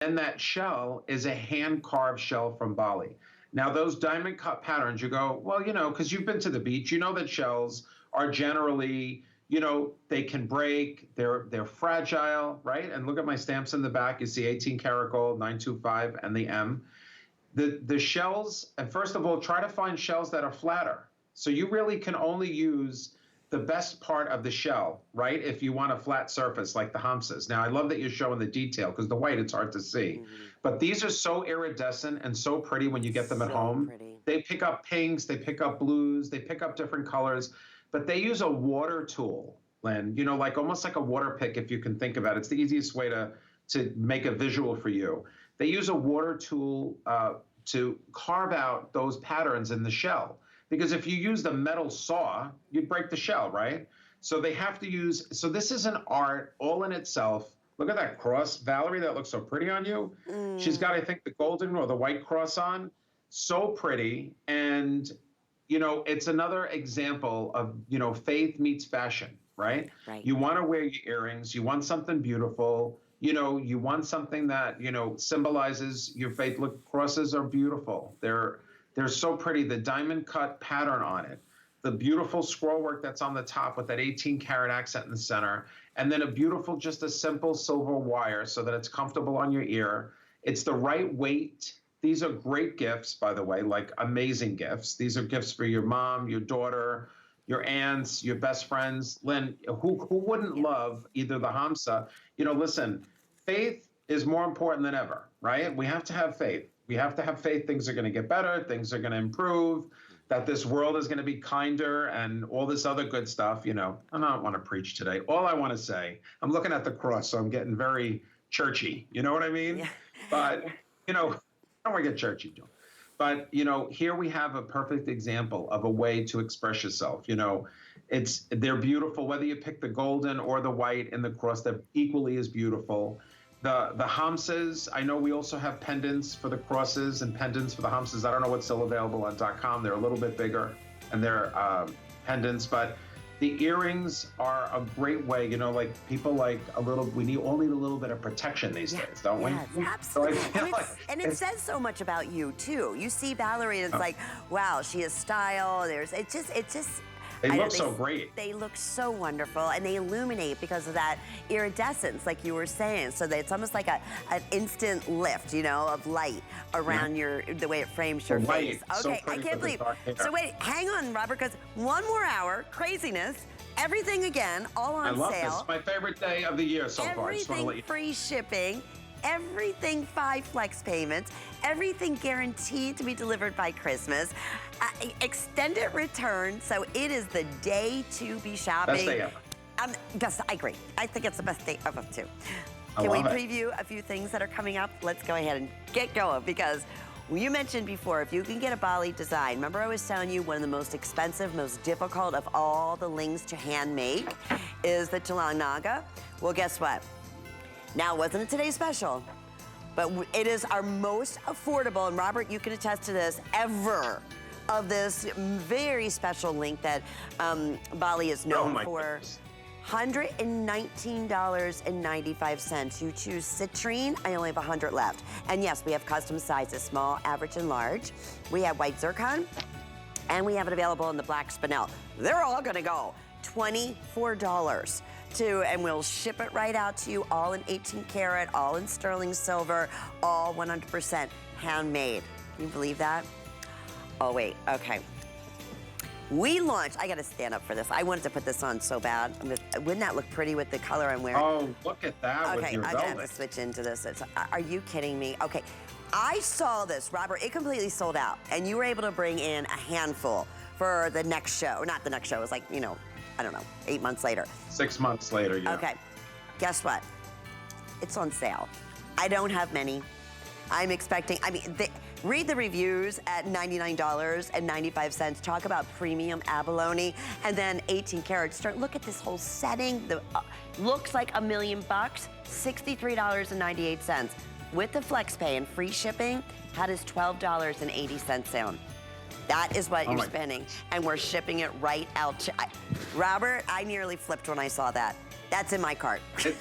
And that shell is a hand-carved shell from Bali. Now, those diamond cut patterns, you go, well, because you've been to the beach, you know that shells are generally, they can break, they're fragile, right? And look at my stamps in the back. You see 18 karat gold, 925, and the M. The shells, and first of all, try to find shells that are flatter. So you really can only use the best part of the shell, right? If you want a flat surface like the Manses. Now, I love that you're showing the detail because the white, it's hard to see. But these are so iridescent and so pretty when you get them at home. Pretty. They pick up pinks, they pick up blues, they pick up different colors, but they use a water tool, Lynn, like almost like a water pick, if you can think about it. It's the easiest way to make a visual for you. They use a water tool to carve out those patterns in the shell. Because if you used a metal saw, you'd break the shell, right? So they have to use, so this is an art all in itself. Look at that cross, Valerie, that looks so pretty on you. She's got, I think, the golden or the white cross on. So pretty. And, it's another example of, faith meets fashion, right? Right. You want to wear your earrings. You want something beautiful. You want something that, symbolizes your faith. Look, crosses are beautiful. They're so pretty. The diamond cut pattern on it, the beautiful scroll work that's on the top with that 18 karat accent in the center, and then just a simple silver wire so that it's comfortable on your ear. It's the right weight. These are great gifts, by the way, like amazing gifts. These are gifts for your mom, your daughter, your aunts, your best friends. Lynn, who wouldn't love either the Hamsa? Listen, faith is more important than ever, right? We have to have faith. We have to have faith things are going to get better, things are going to improve, that this world is going to be kinder and all this other good stuff. I don't want to preach today. All I want to say, I'm looking at the cross, so I'm getting very churchy. You know what I mean? Yeah. But, I don't want to get churchy, Joe. But, here we have a perfect example of a way to express yourself. They're beautiful, whether you pick the golden or the white in the cross, they're equally as beautiful. The Hamses, I know we also have pendants for the crosses and pendants for the Hamses. I don't know what's still available on .com. They're a little bit bigger, and they're pendants. But the earrings are a great way. Like people like we all need a little bit of protection these days, don't we? Absolutely. So and it says so much about you too. You see Valerie, it's like, wow, she has style. It's just. They look so great. They look so wonderful, and they illuminate because of that iridescence, like you were saying. So that it's almost like an instant lift, of light around the way it frames your face. Okay, so I can't believe. So wait, hang on, Robert, because one more hour, craziness, everything again, all on sale. I love this. It's my favorite day of the year so far. Everything free shipping. Everything 5 flex payments, everything guaranteed to be delivered by Christmas, extended return, so it is the day to be shopping. Best day ever. I agree. I think it's the best day ever too. Can we preview a few things that are coming up? Let's go ahead and get going, because you mentioned before, if you can get a Bali design, remember I was telling you one of the most expensive, most difficult of all the lings to hand make is the Tulang Naga. Well, guess what? Now, wasn't it today's special, but it is our most affordable, and Robert, you can attest to this, ever, of this very special link that Bali is known for. $119.95. You choose citrine. I only have 100 left. And yes, we have custom sizes, small, average, and large. We have white zircon, and we have it available in the black spinel. They're all gonna go $24. And we'll ship it right out to you, all in 18 karat, all in sterling silver, all 100% handmade. Can you believe that? Oh, wait, okay. We launched, I gotta stand up for this. I wanted to put this on so bad. Wouldn't that look pretty with the color I'm wearing? Oh, look at that with your velvet. Okay, I'm gonna have to switch into this. Are you kidding me? Okay, I saw this, Robert, it completely sold out, and you were able to bring in a handful for the next show. Not the next show, it was like, I don't know, 8 months later. 6 months later, yeah. Okay, guess what? It's on sale. I don't have many. I'm expecting, read the reviews at $99.95. Talk about premium abalone, and then 18 karat. Look at this whole setting. Looks like $1 million, $63.98. With the flex pay and free shipping, how does $12.80 sound? That is what Oh you're my spending, and we're shipping it right out to, Robert, I nearly flipped when I saw that. That's in my cart. It's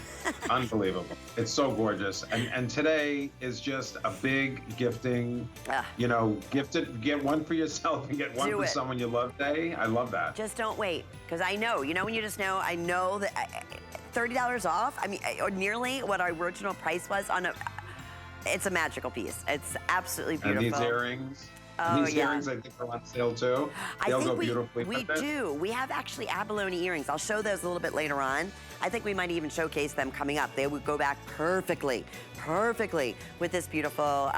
unbelievable. It's so gorgeous. And today is just a big gifting, Ugh. you know, get one for yourself and get one Do for it. someone you love day. I love that. Just don't wait, because I know, you know when you just know, I know that $30 off, I mean, or nearly what our original price was on a, it's a magical piece. It's absolutely beautiful. And these earrings. Oh, These yeah. earrings, I think, are on sale too. I They'll think go beautifully we with it. do. We have actually abalone earrings. I'll show those a little bit later on. I think we might even showcase them coming up. They would go back perfectly with this beautiful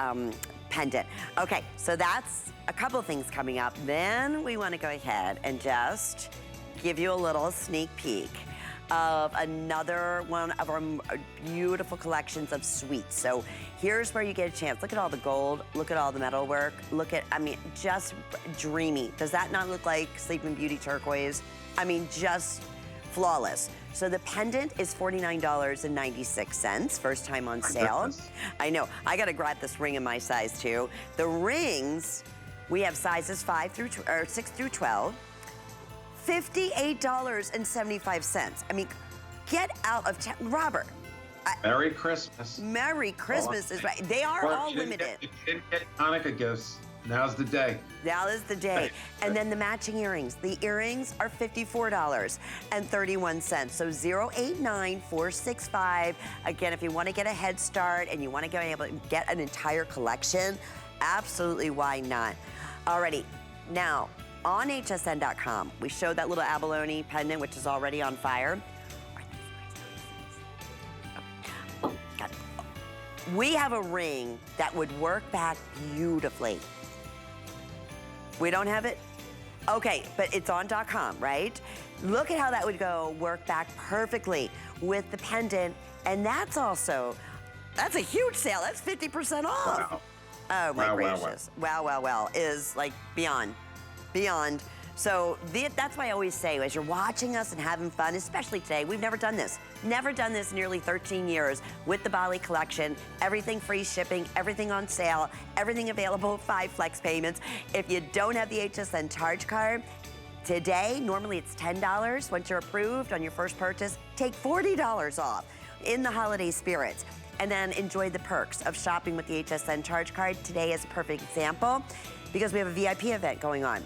pendant. Okay, so that's a couple things coming up. Then we want to go ahead and just give you a little sneak peek of another one of our beautiful collections of sweets. So here's where you get a chance. Look at all the gold, look at all the metalwork, look at, I mean, just dreamy. Does that not look like Sleeping Beauty turquoise? I mean, just flawless. So the pendant is $49.96, first time on sale. Goodness. I know, I gotta grab this ring in my size too. The rings, we have sizes 6 through 12. $58.75. I mean, get out of town. Robert. Merry Christmas. Merry Christmas is right. They are all limited. If you didn't get Hanukkah gifts, now's the day. Now is the day. And then the matching earrings. The earrings are $54.31. So 089465. Again, if you want to get a head start and you want to be able to get an entire collection, absolutely, why not? Alrighty, now, on hsn.com, we showed that little abalone pendant, which is already on fire. Oh, God. We have a ring that would work back beautifully. We don't have it? Okay, but it's on .com, right? Look at how that would go work back perfectly with the pendant, and that's a huge sale. That's 50% off. Wow. Oh my Wow, wow, wow. gracious. Wow, is like beyond. So that's why I always say, as you're watching us and having fun, especially today, we've never done this. Never done this in nearly 13 years with the Bali collection. Everything free shipping, everything on sale, everything available, 5 flex payments. If you don't have the HSN charge card, today, normally it's $10. Once you're approved on your first purchase, take $40 off in the holiday spirits. And then enjoy the perks of shopping with the HSN charge card. Today is a perfect example because we have a VIP event going on.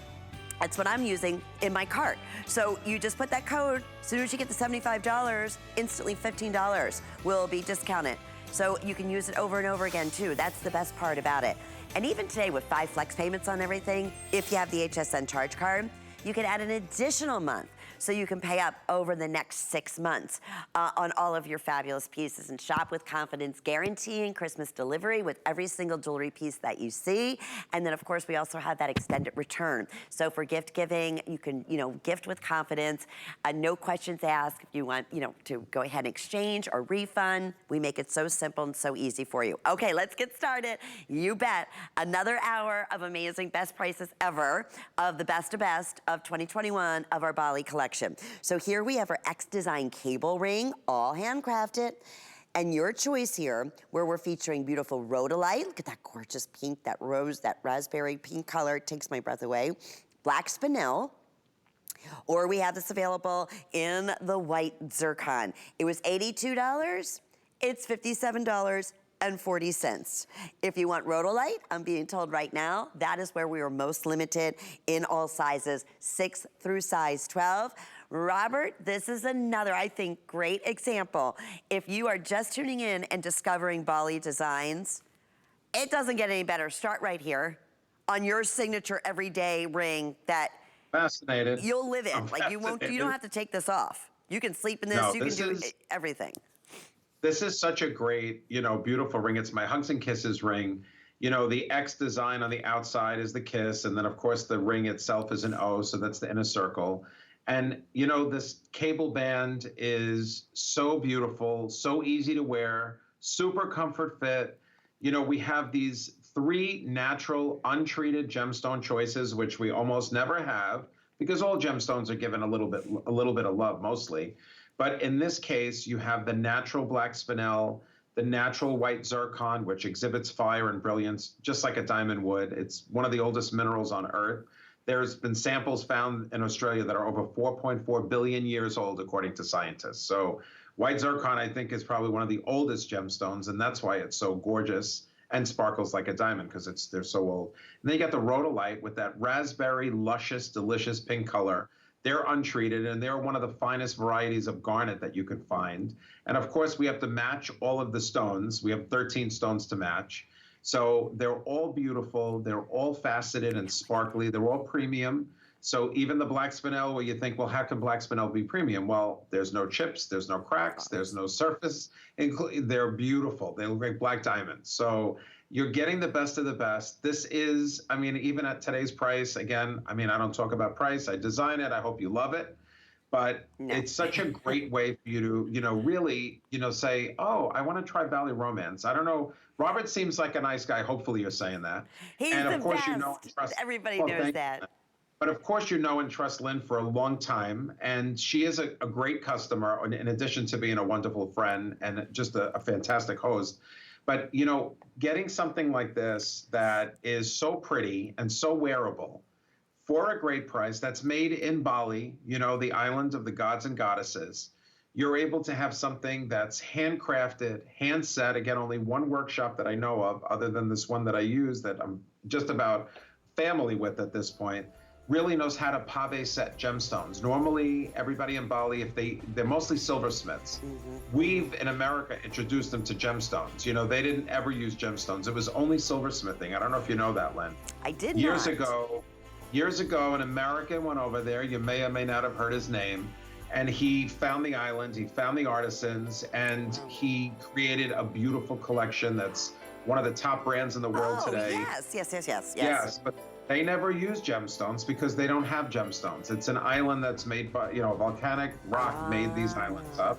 That's what I'm using in my cart. So you just put that code, as soon as you get the $75, instantly $15 will be discounted. So you can use it over and over again too. That's the best part about it. And even today with 5 flex payments on everything, if you have the HSN charge card, you can add an additional month. So you can pay up over the next 6 months on all of your fabulous pieces and shop with confidence, guaranteeing Christmas delivery with every single jewelry piece that you see. And then of course, we also have that extended return. So for gift giving, you can, gift with confidence, no questions asked. If you want, to go ahead and exchange or refund, we make it so simple and so easy for you. Okay, let's get started. You bet. Another hour of amazing best prices ever of the best of 2021 of our Bali collection. So here we have our X Design cable ring, all handcrafted. And your choice here, where we're featuring beautiful rhodolite. Look at that gorgeous pink, that rose, that raspberry pink color. It takes my breath away. Black spinel. Or we have this available in the white zircon. It was $82. It's $57.40. If you want rhodolite, I'm being told right now, that is where we are most limited in all sizes, 6 through size 12. Robert, this is another, I think, great example. If you are just tuning in and discovering Bali designs, it doesn't get any better. Start right here on your signature everyday ring that Fascinated. you'll live in. I'm Like you don't have to take this off. You can sleep in this, No, you can do everything. This is such a great, beautiful ring. It's my Hugs and Kisses ring. The X design on the outside is the kiss, and then of course the ring itself is an O, so that's the inner circle. And this cable band is so beautiful, so easy to wear, super comfort fit. We have these 3 natural, untreated gemstone choices, which we almost never have, because all gemstones are given a little bit of love mostly. But in this case, you have the natural black spinel, the natural white zircon, which exhibits fire and brilliance, just like a diamond would. It's one of the oldest minerals on Earth. There's been samples found in Australia that are over 4.4 billion years old, according to scientists. So white zircon, I think, is probably one of the oldest gemstones, and that's why it's so gorgeous and sparkles like a diamond, because they're so old. And then you got the rhodolite with that raspberry, luscious, delicious pink color. They're untreated, and they're one of the finest varieties of garnet that you can find. And of course, we have to match all of the stones. We have 13 stones to match. So they're all beautiful. They're all faceted and sparkly. They're all premium. So even the black spinel, where you think, well, how can black spinel be premium? Well, there's no chips, there's no cracks, there's no surface. They're beautiful. They look like black diamonds. So you're getting the best of the best. This is, I mean, even at today's price, again, I mean, I don't talk about price. I design it. I hope you love it. But it's such a great way for you to, really, say, oh, I want to try Bali RoManse. I don't know. Robert seems like a nice guy. Hopefully you're saying that. He's and of the course, best. you know and trust. Everybody knows that. But of course, you know and trust Lynn for a long time. And she is a great customer, in addition to being a wonderful friend and just a fantastic host. But, getting something like this that is so pretty and so wearable for a great price, that's made in Bali, the island of the gods and goddesses, you're able to have something that's handcrafted, hand set. Again, only one workshop that I know of, other than this one that I use that I'm just about family with at this point, really knows how to pave set gemstones. Normally, everybody in Bali, they're mostly silversmiths. We've, in America, introduced them to gemstones. They didn't ever use gemstones. It was only silversmithing. I don't know if you know that, Lynn. I did Years ago, an American went over there. You may or may not have heard his name. And he found the island, he found the artisans, and he created a beautiful collection that's one of the top brands in the world today. Yes, but they never use gemstones because they don't have gemstones. It's an island that's made by, volcanic rock made these islands up.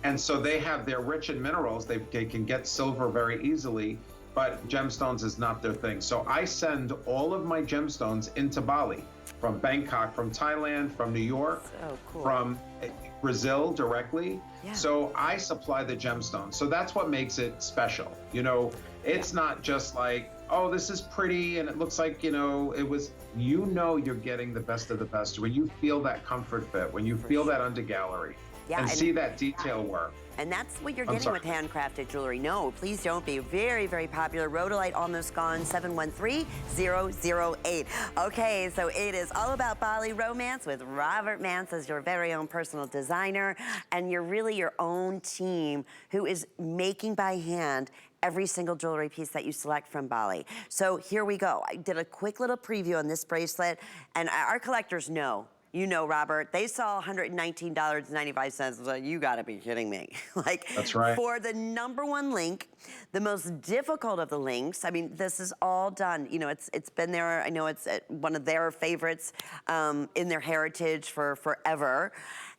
And so they're rich in minerals. They can get silver very easily, but gemstones is not their thing. So I send all of my gemstones into Bali, from Bangkok, from Thailand, from New York, from Brazil directly. Yeah. So I supply the gemstones. So that's what makes it special. It's not just like, oh, this is pretty and it looks like, it was, you're getting the best of the best when you feel that comfort fit, when you feel that under gallery and see that detail work. And that's what you're getting with handcrafted jewelry. No, please don't be. Very, very popular. Rhodolite almost gone, 713-008. Okay, so it is all about Bali RoManse with Robert Manse as your very own personal designer. And you're really your own team who is making by hand every single jewelry piece that you select from Bali. So here we go. I did a quick little preview on this bracelet, and our collectors know. Robert, they saw $119.95. Like, you gotta be kidding me. That's right. For the #1 link, the most difficult of the links, I mean, this is all done. It's been there. I know it's one of their favorites in their heritage for forever.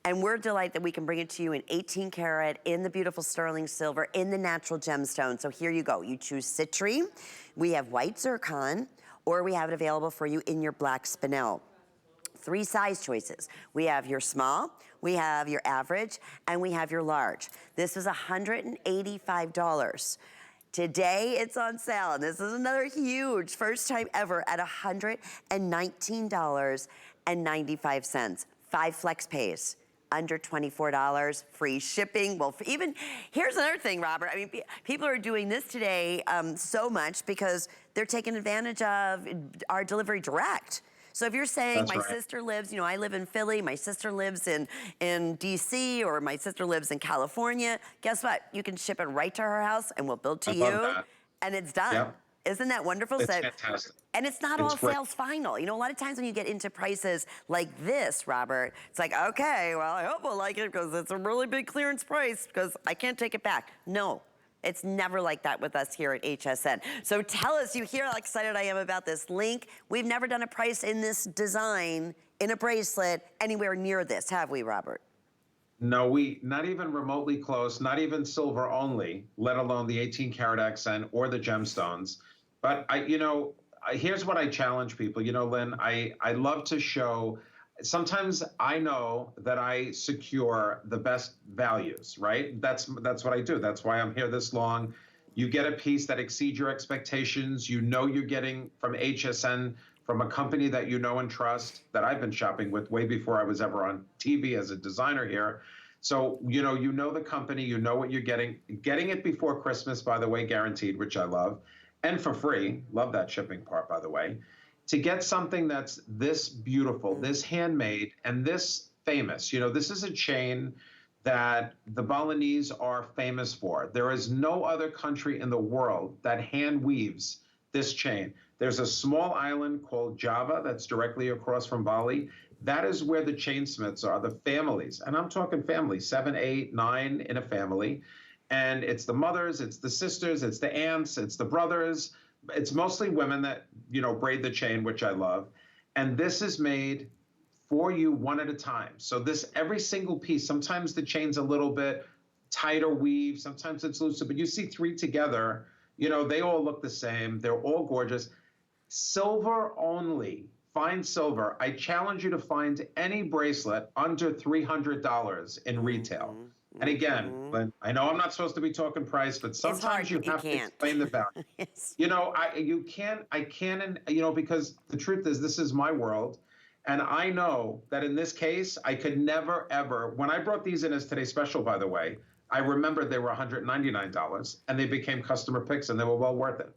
And we're delighted that we can bring it to you in 18 karat, in the beautiful sterling silver, in the natural gemstone. So here you go. You choose citrine. We have white zircon, or we have it available for you in your black spinel. 3 size choices. We have your small, we have your average, and we have your large. This is $185. Today it's on sale, and this is another huge, first time ever at $119.95. 5 flex pays. Under $24, free shipping. Well, here's another thing, Robert. I mean, people are doing this today so much because they're taking advantage of our delivery direct. So if you're saying my sister lives, I live in Philly, my sister lives in DC, or my sister lives in California, guess what? You can ship it right to her house and we'll build to you, and it's done. Yep. Isn't that wonderful? It's fantastic. And it's not all sales final. A lot of times when you get into prices like this, Robert, it's like, okay, well, I hope we'll like it because it's a really big clearance price because I can't take it back. No. It's never like that with us here at HSN. So tell us, you hear how excited I am about this link. We've never done a price in this design, in a bracelet, anywhere near this, have we, Robert? No, not even remotely close, not even silver only, let alone the 18 karat accent or the gemstones. But here's what I challenge people. Lynn, I love to show sometimes I know that I secure the best values, right? That's what I do. That's why I'm here this long. You get a piece that exceeds your expectations. You know you're getting from HSN, from a company that you know and trust, that I've been shopping with way before I was ever on TV as a designer here. So, you know the company, you know what you're getting. Getting it before Christmas, by the way, guaranteed, which I love, and for free. Love that shipping part, by the way. To get something that's this beautiful, this handmade, and this famous. This is a chain that the Balinese are famous for. There is no other country in the world that hand weaves this chain. There's a small island called Java that's directly across from Bali. That is where the chainsmiths are, the families. And I'm talking families, 7, 8, 9 in a family. And it's the mothers, it's the sisters, it's the aunts, it's the brothers. It's mostly women that, braid the chain, which I love. And this is made for you one at a time. So every single piece, sometimes the chain's a little bit tighter weave, sometimes it's looser, but you see 3 together, they all look the same. They're all gorgeous. Silver only, fine silver. I challenge you to find any bracelet under $300 in retail. And again, Lynn, I know I'm not supposed to be talking price, but sometimes you have to explain the value. Yes. I can, because the truth is, this is my world. And I know that in this case, I could never, ever, when I brought these in as today's special, by the way, I remember they were $199 and they became customer picks and they were well worth it.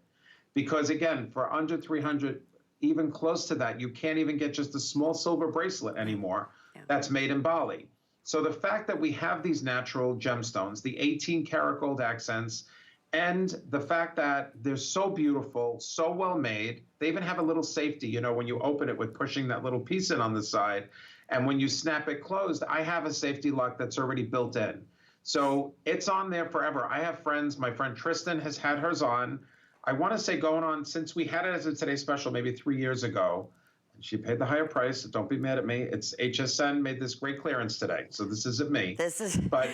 Because again, for under 300, even close to that, you can't even get just a small silver bracelet anymore that's made in Bali. So the fact that we have these natural gemstones, the 18 karat gold accents, and the fact that they're so beautiful, so well made, they even have a little safety, when you open it with pushing that little piece in on the side. And when you snap it closed, I have a safety lock that's already built in. So it's on there forever. I have friends, my friend Tristan has had hers on. I want to say going on since we had it as a Today Special maybe 3 years ago. She paid the higher price, so don't be mad at me. It's HSN made this great clearance today, so this isn't me. This is, but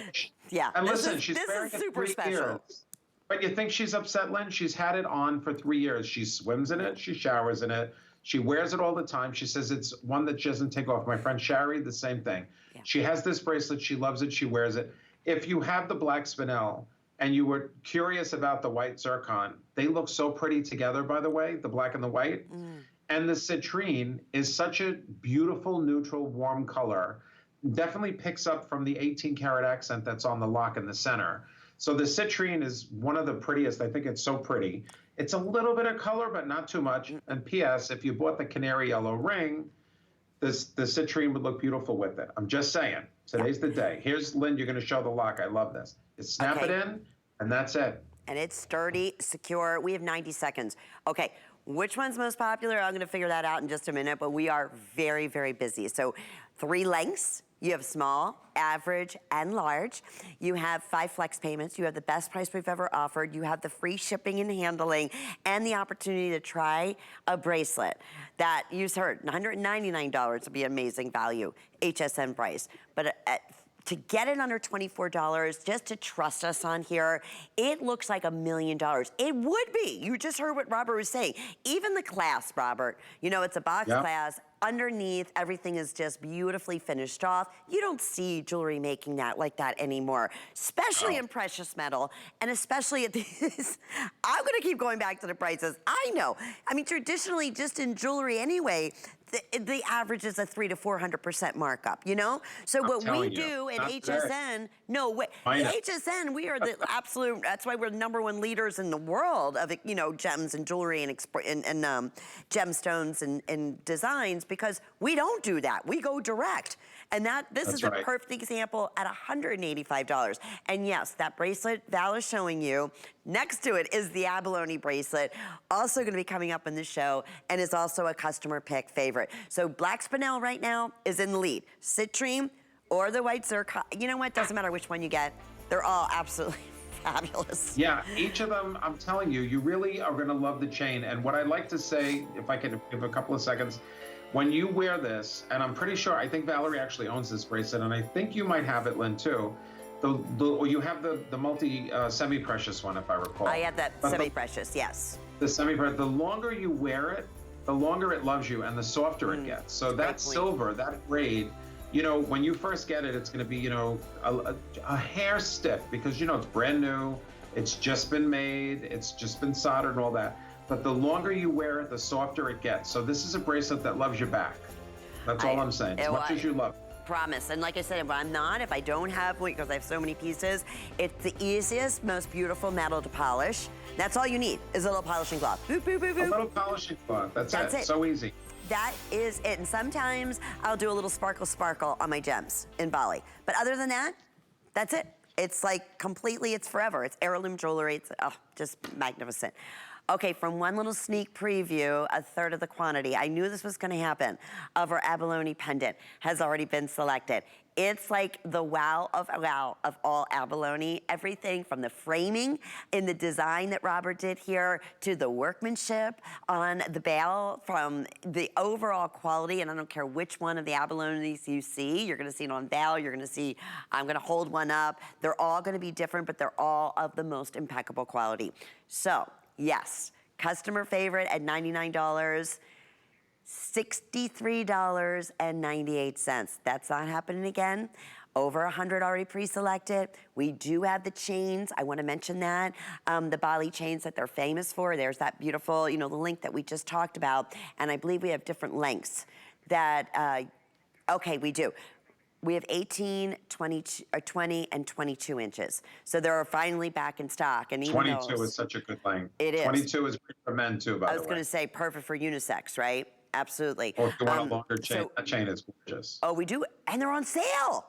yeah. And listen, she's wearing it super 3 special. years. But you think she's upset, Lynn? She's had it on for 3 years. She swims in it. She showers in it. She wears it all the time. She says it's one that she doesn't take off. My friend Shari, the same thing. Yeah. She has this bracelet. She loves it. She wears it. If you have the black spinel and you were curious about the white zircon, they look so pretty together, by the way, the black and the white. And the citrine is such a beautiful, neutral, warm color. Definitely picks up from the 18 karat accent that's on the lock in the center. So the citrine is one of the prettiest. I think it's so pretty. It's a little bit of color, but not too much. And P.S., if you bought the canary yellow ring, the citrine would look beautiful with it. I'm just saying. Today's the day. Here's Lynn. You're going to show the lock. I love this. You snap it in, and that's it. And it's sturdy, secure. We have 90 seconds. Okay. Which one's most popular? I'm going to figure that out in just a minute, but we are very, very busy. So 3 lengths. You have small, average, and large. You have 5 flex payments. You have the best price we've ever offered. You have the free shipping and handling and the opportunity to try a bracelet that you heard, $199 would be amazing value, HSN price. But to get it under $24, just to trust us on here, it looks like $1 million. It would be. You just heard what Robert was saying. Even the clasp, Robert, it's a box clasp. Underneath, everything is just beautifully finished off. You don't see jewelry making that like that anymore, especially in precious metal, and especially at these. I'm gonna keep going back to the prices. I know. I mean, traditionally, just in jewelry anyway, the average is a 300 to 400% markup, So what we do at HSN, no way. At HSN, we are the absolute, that's why we're the #1 leaders in the world of, gems and jewelry and gemstones and designs, because we don't do that. We go direct. And this is a perfect example at $185. And yes, that bracelet Val is showing you, next to it is the abalone bracelet, also gonna be coming up in the show, and is also a customer pick favorite. So black spinel right now is in the lead. Citrine or the white zircon, you know what, doesn't matter which one you get, they're all absolutely fabulous. Yeah, each of them, I'm telling you, you really are gonna love the chain. And what I'd like to say, if I could give a couple of seconds, when you wear this, and I'm pretty sure, I think Valerie actually owns this bracelet, and I think you might have it, Lynn, too. You have the multi semi-precious one, if I recall. I have that semi-precious, yes. The semi-precious. The longer you wear it, the longer it loves you and the softer it gets. So that silver, that braid, you know, when you first get it, it's going to be, you know, a hair stiff because, you know, it's brand new. It's just been made. It's just been soldered and all that. But the longer you wear it, the softer it gets. So this is a bracelet that loves your back. That's all I'm saying. As much as you love it. Promise. And like I said, if I don't have one, because I have so many pieces, it's the easiest, most beautiful metal to polish. That's all you need is a little polishing cloth. Boop, boop, boop, boop. A little polishing cloth. That's it. So easy. That is it. And sometimes I'll do a little sparkle on my gems in Bali. But other than that, that's it. It's like completely, it's forever. It's heirloom jewelry. It's just magnificent. Okay, from one little sneak preview, a third of the quantity, I knew this was gonna happen, of our abalone pendant has already been selected. It's like the wow of all abalone. Everything from the framing in the design that Robert did here to the workmanship on the bail, from the overall quality, and I don't care which one of the abalones you see. You're gonna see it on bail, you're gonna see, I'm gonna hold one up. They're all gonna be different, but they're all of the most impeccable quality. So, yes, customer favorite at $99, $63.98. That's not happening again. Over 100 already pre-selected. We do have the chains. I want to mention that. The Bali chains that they're famous for. There's that beautiful, you know, the link that we just talked about. And I believe we have different lengths that, okay, we do. We have 18, 20, and 22 inches. So they're finally back in stock. And even 22 is such a good length. It is. 22 is great for men too, by the way. I was gonna say perfect for unisex, right? Absolutely. Or if you want a longer chain, that chain is gorgeous. Oh, we do, and they're on sale.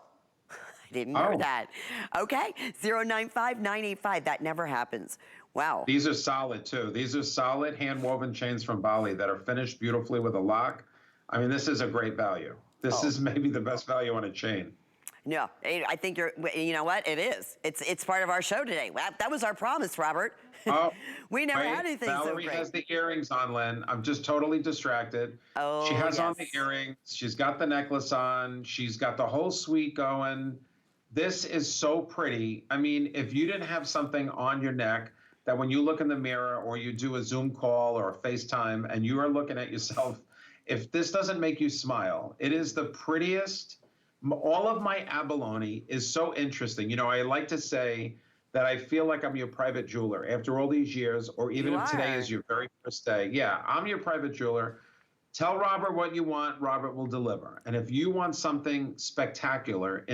I didn't know that. Okay, 095985, that never happens. Wow. These are solid too. These are solid hand-woven chains from Bali that are finished beautifully with a lock. I mean, this is a great value. This is maybe the best value on a chain. No, I think you know what? It is. It's part of our show today. That was our promise, Robert. Oh, we never had anything so Valerie great. has the earrings on, Len. I'm just totally distracted. Oh, she has on the earrings. She's got the necklace on. She's got the whole suite going. This is so pretty. I mean, if you didn't have something on your neck that when you look in the mirror or you do a Zoom call or a FaceTime and you are looking at yourself, if this doesn't make you smile, it is the prettiest. All of my abalone is so interesting. You know, I like to say that I feel like I'm your private jeweler after all these years, or even if today is your very first day. Yeah, I'm your private jeweler. Tell Robert what you want, Robert will deliver. And if you want something spectacular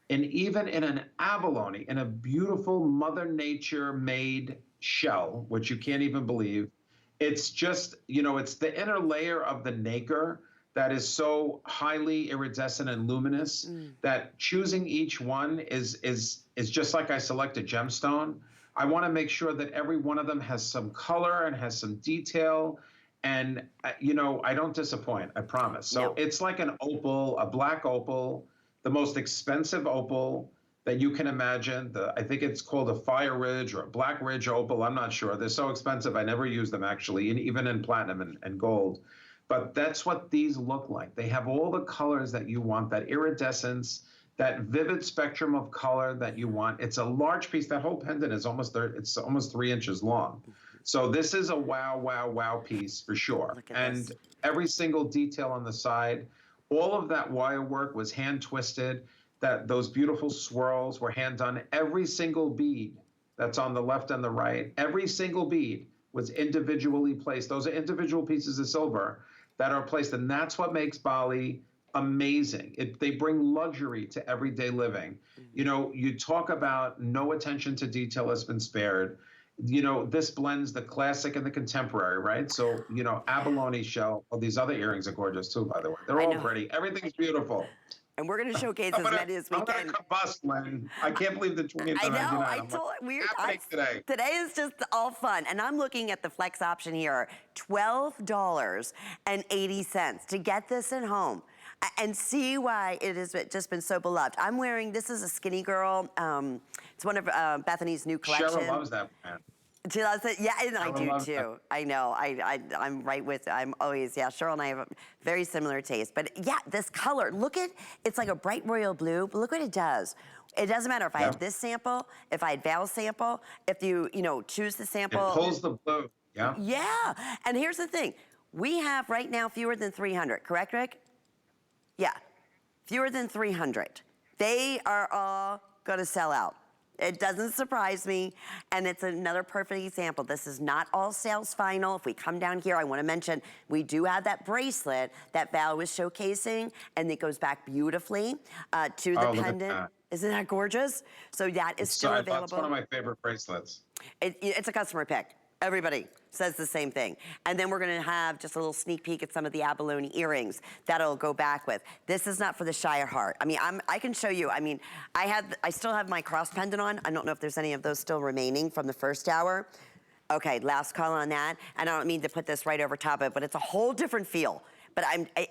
even in an abalone, in a beautiful Mother Nature made shell, which you can't even believe, it's just, you know, it's the inner layer of the nacre that is so highly iridescent and luminous that choosing each one is just like I select a gemstone. I want to make sure that every one of them has some color and has some detail. And, you know, I don't disappoint, I promise. So it's like an opal, a black opal, the most expensive opal that you can imagine. I think it's called a Fire Ridge or a Black Ridge opal. I'm not sure. They're so expensive. I never use them actually, and even in platinum and gold. But that's what these look like. They have all the colors that you want, that iridescence, that vivid spectrum of color that you want. It's a large piece. That whole pendant is almost 3 inches long. So this is a wow, wow, wow piece for sure. And every single detail on the side, all of that wire work was hand twisted. Those beautiful swirls were hand done. Every single bead that's on the left and the right, every single bead was individually placed. Those are individual pieces of silver that are placed, and that's what makes Bali amazing. They bring luxury to everyday living. You know, you talk about no attention to detail has been spared. You know, this blends the classic and the contemporary, right? So, you know, abalone shell, these other earrings are gorgeous too, by the way. They're all pretty. Everything's beautiful. And we're going to showcase as many as we can. I'm going to combust, Len. I can't believe the 20th. I know. Today is just all fun. And I'm looking at the flex option here, $12.80 to get this at home and see why it has just been so beloved. I'm wearing, this is a skinny girl. It's one of Bethany's new collection. Cheryl loves that brand. Yeah, and I do too. I know. I'm right with. I'm always Cheryl and I have a very similar taste. But yeah, this color. Look at it's like a bright royal blue. But look what it does. It doesn't matter if I had this sample, if I had Val's sample, if you choose the sample. It pulls the blue. Yeah. Yeah, and here's the thing. We have right now fewer than 300, correct, Rick? Yeah, fewer than 300. They are all gonna sell out. It doesn't surprise me, and it's another perfect example. This is not all sales final. If we come down here, I wanna mention, we do have that bracelet that Val was showcasing, and it goes back beautifully to the pendant. Isn't that gorgeous? So that is still available. That's one of my favorite bracelets. It's a customer pick. Everybody says the same thing. And then we're gonna have just a little sneak peek at some of the abalone earrings that'll go back with. This is not for the shy of heart. I mean, I can show you. I mean, I still have my cross pendant on. I don't know if there's any of those still remaining from the first hour. Okay, last call on that. And I don't mean to put this right over top of it, but it's a whole different feel. But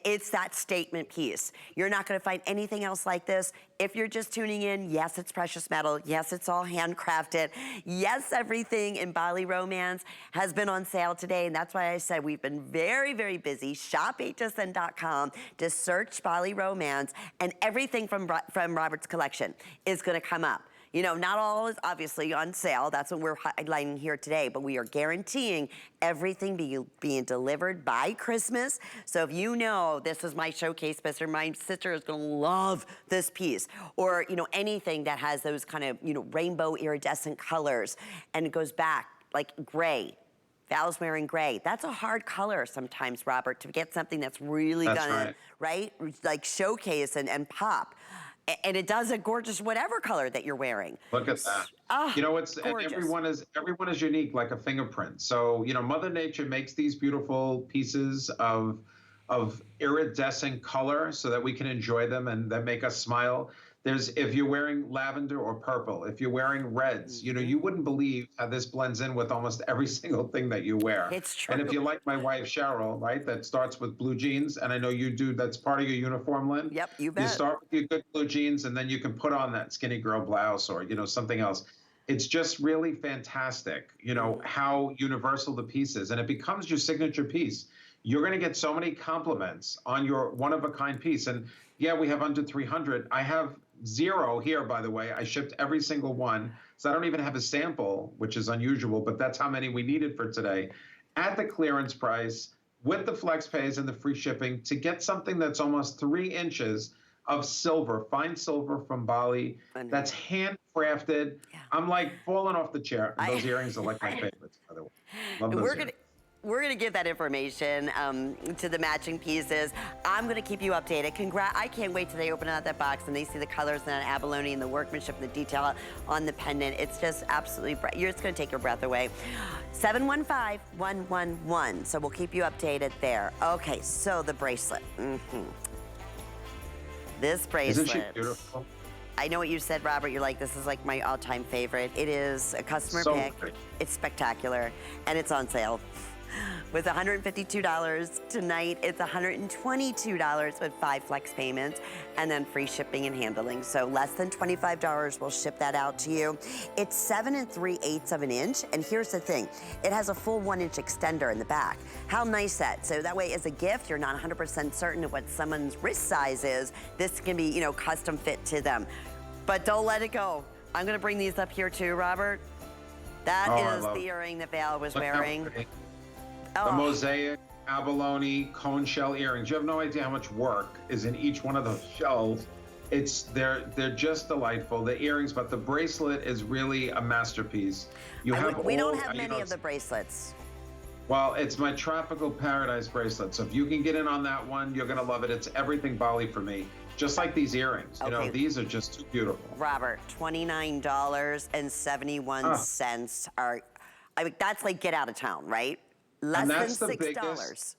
it's that statement piece. You're not gonna find anything else like this. If you're just tuning in, yes, it's precious metal. Yes, it's all handcrafted. Yes, everything in Bali RoManse has been on sale today. And that's why I said we've been very, very busy. Shop hsn.com to search Bali RoManse, and everything from Robert's collection is gonna come up. You know, not all is obviously on sale. That's what we're highlighting here today, but we are guaranteeing everything being delivered by Christmas. So if you know this is my showcase piece, or my sister is gonna love this piece, or, you know, anything that has those kind of, you know, rainbow iridescent colors, and it goes back like gray. Val's wearing gray. That's a hard color sometimes, Robert, to get something that's really gonna, right? Like showcase and pop. And it does a gorgeous whatever color that you're wearing. Look at that. Oh, you know, and everyone is unique, like a fingerprint. So, you know, Mother Nature makes these beautiful pieces of iridescent color so that we can enjoy them and that make us smile. If you're wearing lavender or purple, if you're wearing reds, you know, you wouldn't believe how this blends in with almost every single thing that you wear. It's true. And if you like my wife, Cheryl, right, that starts with blue jeans, and I know you do, that's part of your uniform, Lynn. Yep, you bet. You start with your good blue jeans, and then you can put on that skinny girl blouse or, you know, something else. It's just really fantastic, you know, how universal the piece is, and it becomes your signature piece. You're going to get so many compliments on your one-of-a-kind piece. And yeah, we have under 300. I have 0 here, by the way. I shipped every single one. So I don't even have a sample, which is unusual, but that's how many we needed for today. At the clearance price, with the flex pays and the free shipping, to get something that's almost 3 inches of silver, fine silver from Bali, that's handcrafted. Yeah. I'm like falling off the chair. And those earrings are like my favorites, by the way. Love those earrings. We're gonna give that information to the matching pieces. I'm gonna keep you updated. I can't wait till they open out that box and they see the colors and that abalone and the workmanship and the detail on the pendant. It's just absolutely, you're just gonna take your breath away. 715-111, so we'll keep you updated there. Okay, so the bracelet. This bracelet. Isn't she beautiful? I know what you said, Robert. You're like, this is like my all-time favorite. It is a customer pick. Great. It's spectacular, and it's on sale. With $152 tonight, it's $122 with 5 flex payments and then free shipping and handling. So less than $25, we'll ship that out to you. It's 7 3/8 of an inch, and here's the thing. It has a full 1-inch extender in the back. How nice that. So that way, as a gift, you're not 100% certain of what someone's wrist size is. This can be, you know, custom fit to them. But don't let it go. I'm gonna bring these up here too, Robert. That is the earring that Val was wearing. The mosaic abalone cone shell earrings. You have no idea how much work is in each one of those shells. They're just delightful. The earrings, but the bracelet is really a masterpiece. We don't have many of the bracelets. Well, it's my tropical paradise bracelet. So if you can get in on that one, you're gonna love it. It's everything Bali for me. Just like these earrings. You know, these are just too beautiful. Robert, $29.71 are, I mean, that's like get out of town, right? Less than $6.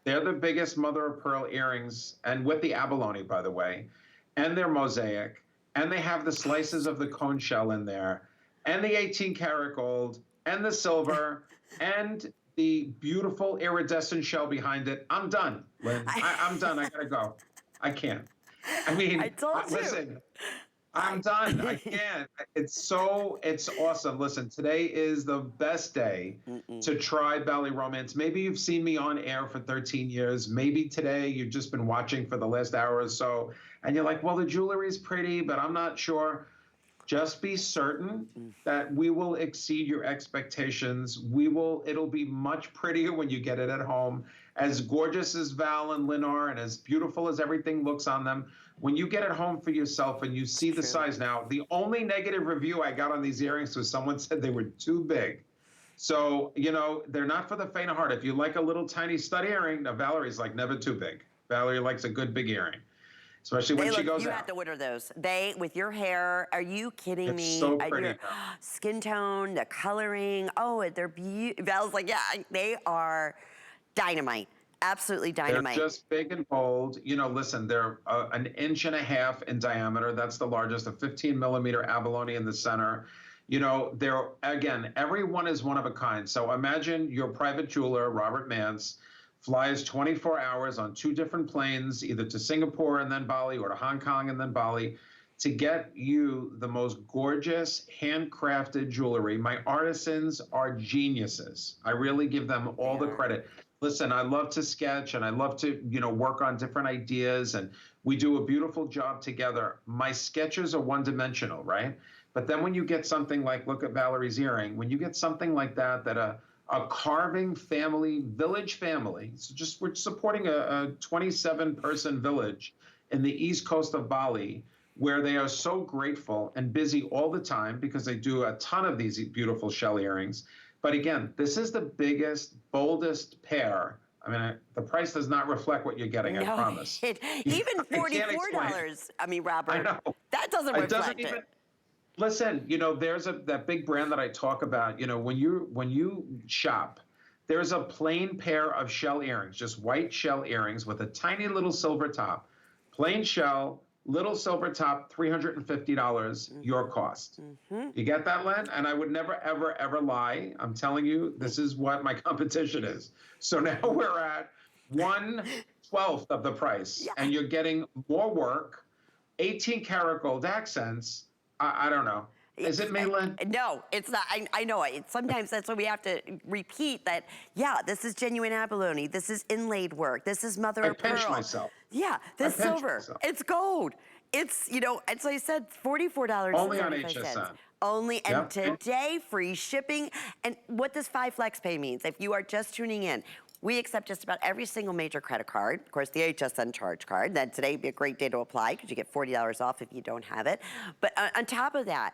They're the biggest mother of pearl earrings, and with the abalone, by the way, and they're mosaic, and they have the slices of the cone shell in there, and the 18-karat gold, and the silver, and the beautiful iridescent shell behind it. I'm done, Lynn. I'm done. I gotta go. I can't. I mean, listen. I'm done. I can't. It's awesome. Listen, today is the best day to try Bali RoManse. Maybe you've seen me on air for 13 years. Maybe today you've just been watching for the last hour or so, and you're like, well, the jewelry's pretty, but I'm not sure. Just be certain that we will exceed your expectations. It'll be much prettier when you get it at home. As gorgeous as Val and Lynn are, and as beautiful as everything looks on them, when you get it home for yourself and you see the size. Now, the only negative review I got on these earrings was someone said they were too big. So, you know, they're not for the faint of heart. If you like a little tiny stud earring, now Valerie's like never too big. Valerie likes a good big earring, especially when she goes out. You have to order those. With your hair, are you kidding me? It's so pretty. Skin tone, the coloring, they're beautiful. Val's like, yeah, they are dynamite. Absolutely dynamite. They're just big and bold. You know, listen, they're 1.5 inches in diameter. That's the largest, a 15mm abalone in the center. You know, they're, again, every one is one of a kind. So imagine your private jeweler, Robert Manse, flies 24 hours on 2 different planes, either to Singapore and then Bali or to Hong Kong and then Bali, to get you the most gorgeous handcrafted jewelry. My artisans are geniuses. I really give them all the credit. Listen, I love to sketch and I love to, you know, work on different ideas, and we do a beautiful job together. My sketches are one-dimensional, right? But then when you get something like, look at Valerie's earring, when you get something like that, that a carving family, village family, so just we're supporting a 27-person village in the east coast of Bali, where they are so grateful and busy all the time because they do a ton of these beautiful shell earrings. But again, this is the biggest, boldest pair. I mean, the price does not reflect what you're getting, I promise. Even $44, I mean, Robert, I know. That doesn't reflect it. Listen, you know, there's that big brand that I talk about. You know, when you shop, there's a plain pair of shell earrings, just white shell earrings with a tiny little silver top. Plain shell, little silver top, $350, your cost. You get that, Len? And I would never, ever, ever lie. I'm telling you, this is what my competition is. So now we're at 1/12 of the price, and you're getting more work, 18 karat gold accents. I don't know. Is it me, Lynn? No, it's not. I know it. Sometimes that's why we have to repeat that, yeah, this is genuine abalone. This is inlaid work. This is mother of pearl. I pinch myself. Yeah, this silver. It's gold. It's, you know, as I said, $44. Only on HSN. Only, and today, free shipping. And what this 5 Flex Pay means, if you are just tuning in, we accept just about every single major credit card. Of course, the HSN charge card. Then today would be a great day to apply because you get $40 off if you don't have it. But on top of that,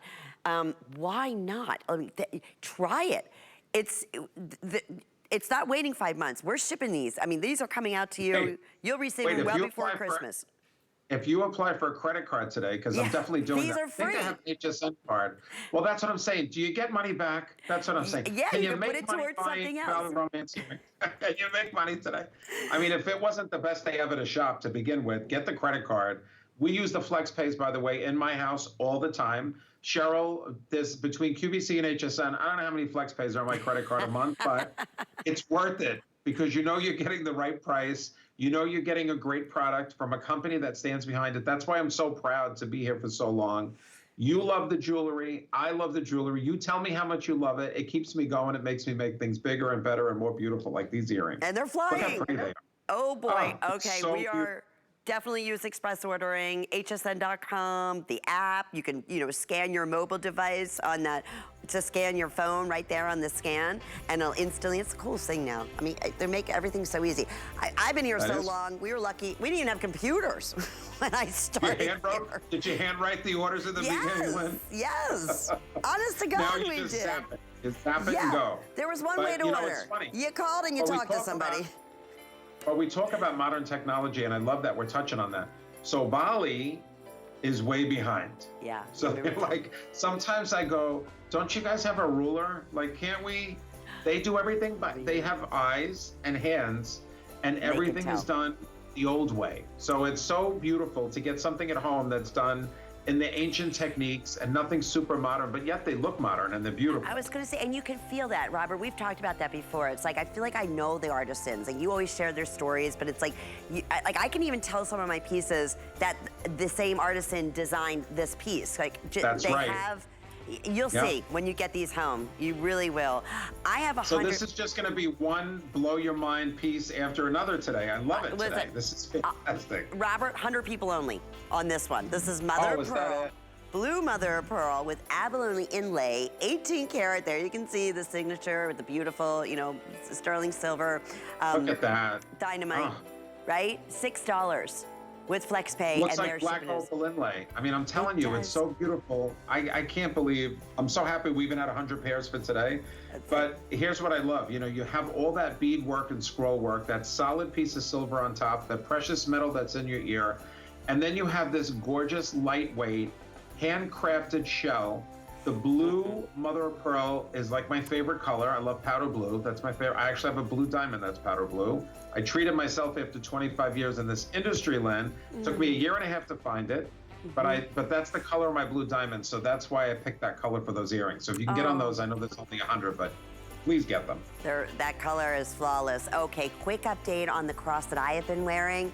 why not? I mean, try it. It's not waiting 5 months. We're shipping these. I mean, these are coming out to you. Hey, you'll receive them well before Christmas. If you apply for a credit card today, because I'm definitely doing these that. Are free. I think I have an HSN card. Well, that's what I'm saying. Do you get money back? That's what I'm saying. Yeah, can you you make put it money towards something else. RoManse? Can you make money today? I mean, if it wasn't the best day ever to shop to begin with, get the credit card. We use the Flex Pays, by the way, in my house all the time. Cheryl, there's between QVC and HSN, I don't know how many Flex Pays are on my credit card a month, but it's worth it because you know you're getting the right price. You know you're getting a great product from a company that stands behind it. That's why I'm so proud to be here for so long. You love the jewelry. I love the jewelry. You tell me how much you love it. It keeps me going. It makes me make things bigger and better and more beautiful, like these earrings. And they're flying. Look how pretty they are. Oh, boy. Okay, so we are... Definitely use express ordering, hsn.com, the app. You can, you know, scan your mobile device on that to scan your phone right there on the scan, and it'll instantly. It's the coolest thing now. I mean, they make everything so easy. I've been here so long. We were lucky. We didn't even have computers when I started. Did you handwrite the orders in the beginning, Lynn? Yes. Honest to God, we did. Zap it. Just zap it and go. There was one way to order. You called and you talked to somebody. But we talk about modern technology, and I love that we're touching on that. So Bali is way behind. Yeah. So they're like, sometimes I go, don't you guys have a ruler? Like, can't we? They do everything, but they have eyes and hands, and everything is done the old way. So it's so beautiful to get something at home that's done in the ancient techniques and nothing super modern, but yet they look modern and they're beautiful. I was going to say, and you can feel that, Robert. We've talked about that before. It's like, I feel like I know the artisans, and you always share their stories, but it's like, I can even tell some of my pieces that the same artisan designed this piece. Like, That's they right. have. You'll see when you get these home. You really will. I have 100. So this is just going to be one blow your mind piece after another today. I love it today. This is fantastic. Robert, 100 people only on this one. This is mother of pearl. blue mother of pearl with abalone inlay, 18 karat. There you can see the signature with the beautiful, you know, sterling silver. Look at that. Dynamite, Oh. right? $6 with flex pay. Looks and like black opal inlay. I mean, I'm telling you, it's so beautiful. I can't believe, I'm so happy we even had 100 pairs for today. But here's what I love. You know, you have all that bead work and scroll work, that solid piece of silver on top, that precious metal that's in your ear. And then you have this gorgeous, lightweight, handcrafted shell. The blue mother of pearl is like my favorite color. I love powder blue. That's my favorite. I actually have a blue diamond that's powder blue. I treated myself after 25 years in this industry, Lynn. Took me a year and a half to find it, but that's the color of my blue diamond, so that's why I picked that color for those earrings. So if you can get on those, I know there's only 100, but please get them. That color is flawless. Okay, quick update on the cross that I have been wearing.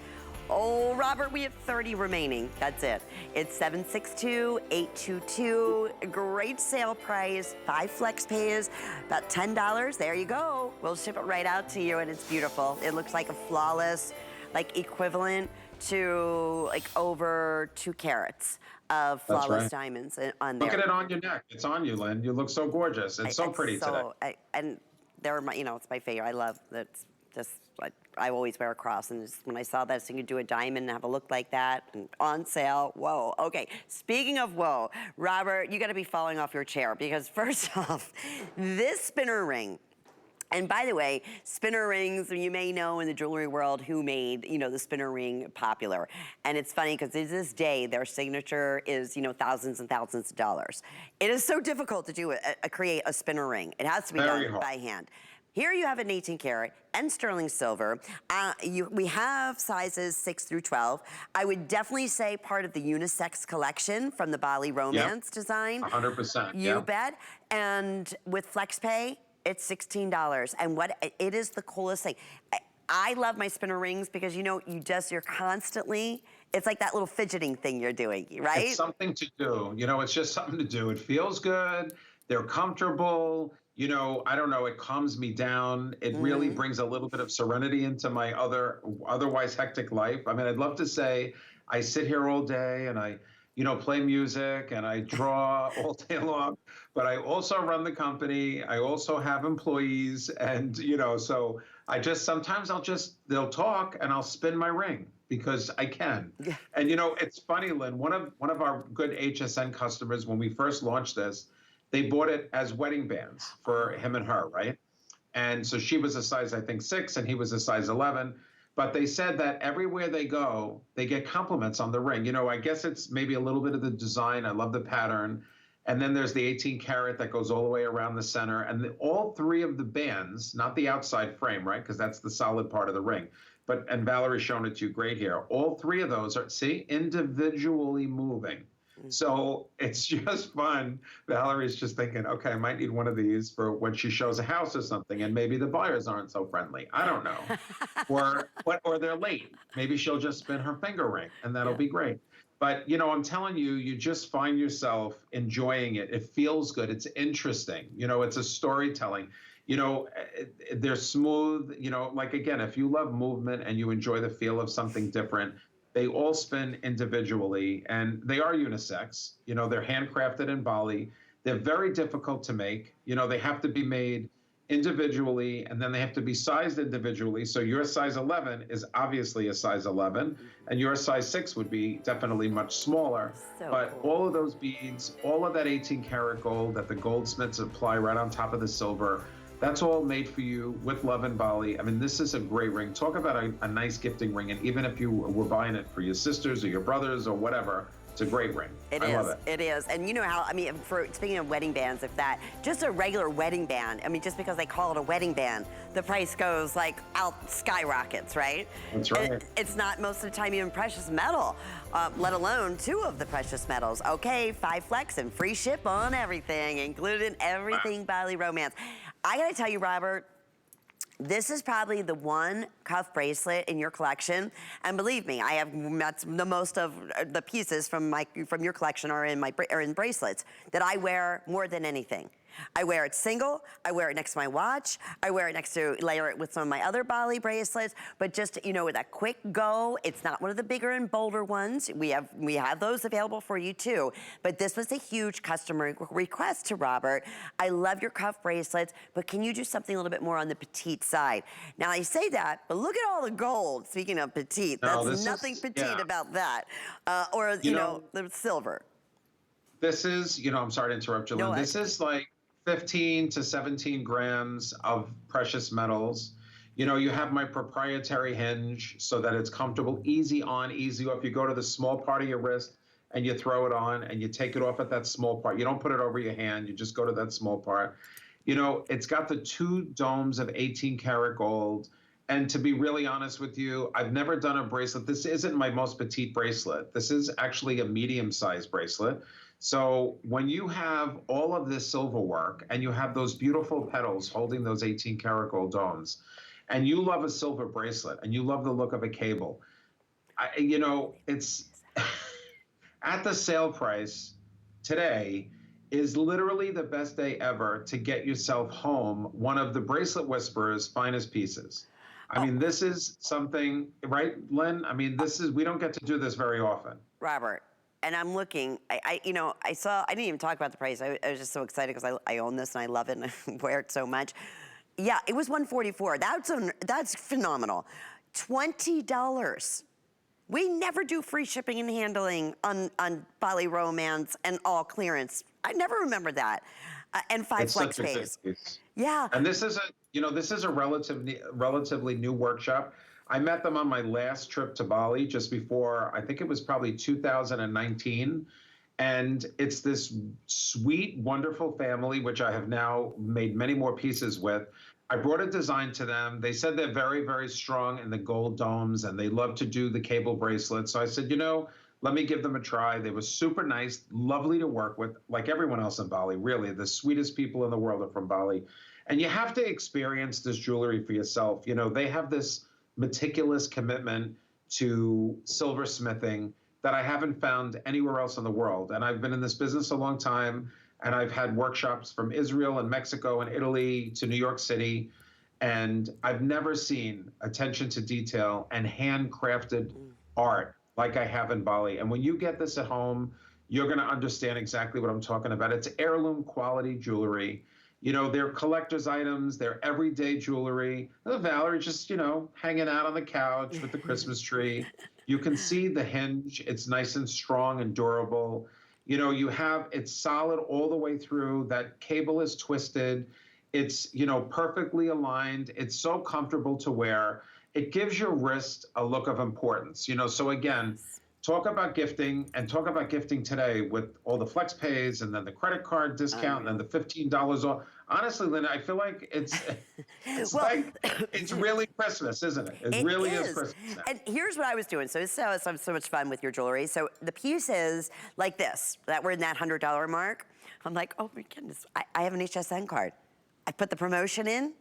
Oh, Robert, we have 30 remaining. That's it. It's $762-822. Great sale price. 5 flex pays, about $10. There you go. We'll ship it right out to you, and it's beautiful. It looks like a flawless, like equivalent to like over 2 carats of flawless diamonds on there. Look at it on your neck. It's on you, Lynn. You look so gorgeous. It's so pretty today. And they're my, you know, it's my favorite. I love that. Just I always wear a cross, and just, when I saw that, so you could do a diamond and have a look like that, and on sale, whoa. Okay, speaking of whoa, Robert, you gotta be falling off your chair, because first off, this spinner ring, and by the way, spinner rings, you may know in the jewelry world who made, you know, the spinner ring popular. And it's funny because to this day, their signature is, you know, thousands and thousands of dollars. It is so difficult to do create a spinner ring. It has to be done by hand. Here you have an 18 karat and sterling silver. We have sizes 6 through 12. I would definitely say part of the unisex collection from the Bali RoManse design. 100%. You bet. And with flex pay, it's $16. And it is the coolest thing. I love my spinner rings because, you know, you're constantly, it's like that little fidgeting thing you're doing, right? It's something to do. You know, it's just something to do. It feels good. They're comfortable. You know, I don't know, it calms me down. It really brings a little bit of serenity into my otherwise hectic life. I mean, I'd love to say I sit here all day and I, you know, play music and I draw all day long, but I also run the company. I also have employees, and, you know, so sometimes they'll talk and I'll spin my ring because I can. Yeah. And, you know, it's funny, Lynn, one of our good HSN customers, when we first launched this, they bought it as wedding bands for him and her, right? And so she was a size, I think, 6, and he was a size 11. But they said that everywhere they go, they get compliments on the ring. You know, I guess it's maybe a little bit of the design. I love the pattern. And then there's the 18 karat that goes all the way around the center. And all 3 of the bands, not the outside frame, right? Because that's the solid part of the ring. And Valerie's shown it to you great here. All 3 of those are, see, individually moving. So it's just fun. Valerie's just thinking, okay, I might need one of these for when she shows a house or something, and maybe the buyers aren't so friendly. I don't know. or they're late. Maybe she'll just spin her finger ring, and that'll be great. But, you know, I'm telling you, you just find yourself enjoying it. It feels good. It's interesting. You know, it's a storytelling. You know, they're smooth. You know, like, again, if you love movement and you enjoy the feel of something different, they all spin individually, and they are unisex. You know, they're handcrafted in Bali. They're very difficult to make. You know, they have to be made individually, and then they have to be sized individually. So your size 11 is obviously a size 11, and your size 6 would be definitely much smaller. But all of those beads, all of that 18 karat gold that the goldsmiths apply right on top of the silver, that's all made for you with love in Bali. I mean, this is a great ring. Talk about a nice gifting ring. And even if you were buying it for your sisters or your brothers or whatever, it's a great ring. I love it. It is. And you know how, I mean, speaking of wedding bands, just a regular wedding band, I mean, just because they call it a wedding band, the price goes like skyrockets, right? That's right. And it's not most of the time even precious metal, let alone 2 of the precious metals. Okay, 5 flex and free ship on everything, including everything Bali RoManse. I gotta tell you, Robert, this is probably the one cuff bracelet in your collection, and believe me, that's the most of the pieces from your collection are in bracelets that I wear more than anything. I wear it single, I wear it next to my watch, I wear it next to, layer it with some of my other Bali bracelets, but just, you know, with a quick go, it's not one of the bigger and bolder ones. We have those available for you too, but this was a huge customer request to Robert. I love your cuff bracelets, but can you do something a little bit more on the petite side? Now I say that, but look at all the gold, speaking of petite, No, that's nothing petite yeah. about that. Or, you know, the silver. This is, I'm sorry to interrupt you, Lynn. No, This is like 15 to 17 grams of precious metals. You have my proprietary hinge so that it's comfortable, easy on, easy off. You go to the small part of your wrist and you throw it on and you take it off at that small part. You don't put it over your hand. You just go to that small part. It's got the 2 domes of 18 karat gold. And to be really honest with you, I've never done a bracelet. This isn't my most petite bracelet. This is actually a medium-sized bracelet. So when you have all of this silver work and you have those beautiful petals holding those 18 karat gold domes, and you love a silver bracelet and you love the look of a cable, it's at the sale price today is literally the best day ever to get yourself home one of the Bracelet Whisperer's finest pieces. I mean, this is something, right, Lynn? I mean, we don't get to do this very often. Robert, and I'm looking, I didn't even talk about the price. I was just so excited because I own this and I love it and I wear it so much. Yeah, it was $144. That's phenomenal. $20. We never do free shipping and handling on Bali RoManse and all clearance. I never remember that. And 5 flex pays. Yeah. And this is a relatively new workshop. I met them on my last trip to Bali just before, I think it was probably 2019. And it's this sweet, wonderful family, which I have now made many more pieces with. I brought a design to them. They said they're very, very strong in the gold domes and they love to do the cable bracelets. So I said, let me give them a try. They were super nice, lovely to work with, like everyone else in Bali, really. The sweetest people in the world are from Bali. And you have to experience this jewelry for yourself. They have this meticulous commitment to silversmithing that I haven't found anywhere else in the world. And I've been in this business a long time, and I've had workshops from Israel and Mexico and Italy to New York City, and I've never seen attention to detail and handcrafted art like I have in Bali. And when you get this at home, you're going to understand exactly what I'm talking about. It's heirloom quality jewelry. They're collector's items, they're everyday jewelry. Valerie's just, hanging out on the couch with the Christmas tree. You can see the hinge. It's nice and strong and durable. It's solid all the way through. That cable is twisted. It's, perfectly aligned. It's so comfortable to wear. It gives your wrist a look of importance. So again, talk about gifting today with all the flex pays and then the credit card discount and then the $15 off. Honestly, Lynn, I feel like it's really Christmas, isn't it? It really is Christmas. And here's what I was doing. So this is so much fun with your jewelry. So the pieces like this, that were in that $100 mark, I'm like, oh my goodness, I have an HSN card. I put the promotion in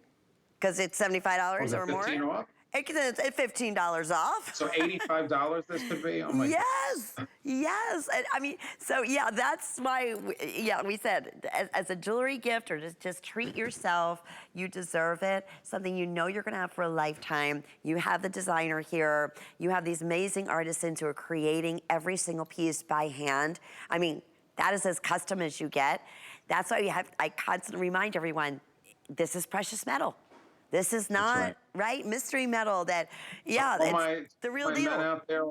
because it's $75 or more. 15 off? It's $15 off. So $85 this could be? Oh my God. Yes. And I mean, so yeah, that's why, we said as a jewelry gift or just treat yourself, you deserve it. Something you're gonna have for a lifetime. You have the designer here. You have these amazing artisans who are creating every single piece by hand. I mean, that is as custom as you get. That's why I constantly remind everyone, this is precious metal. This is not, right? Mystery metal that, it's the real deal. Men out there,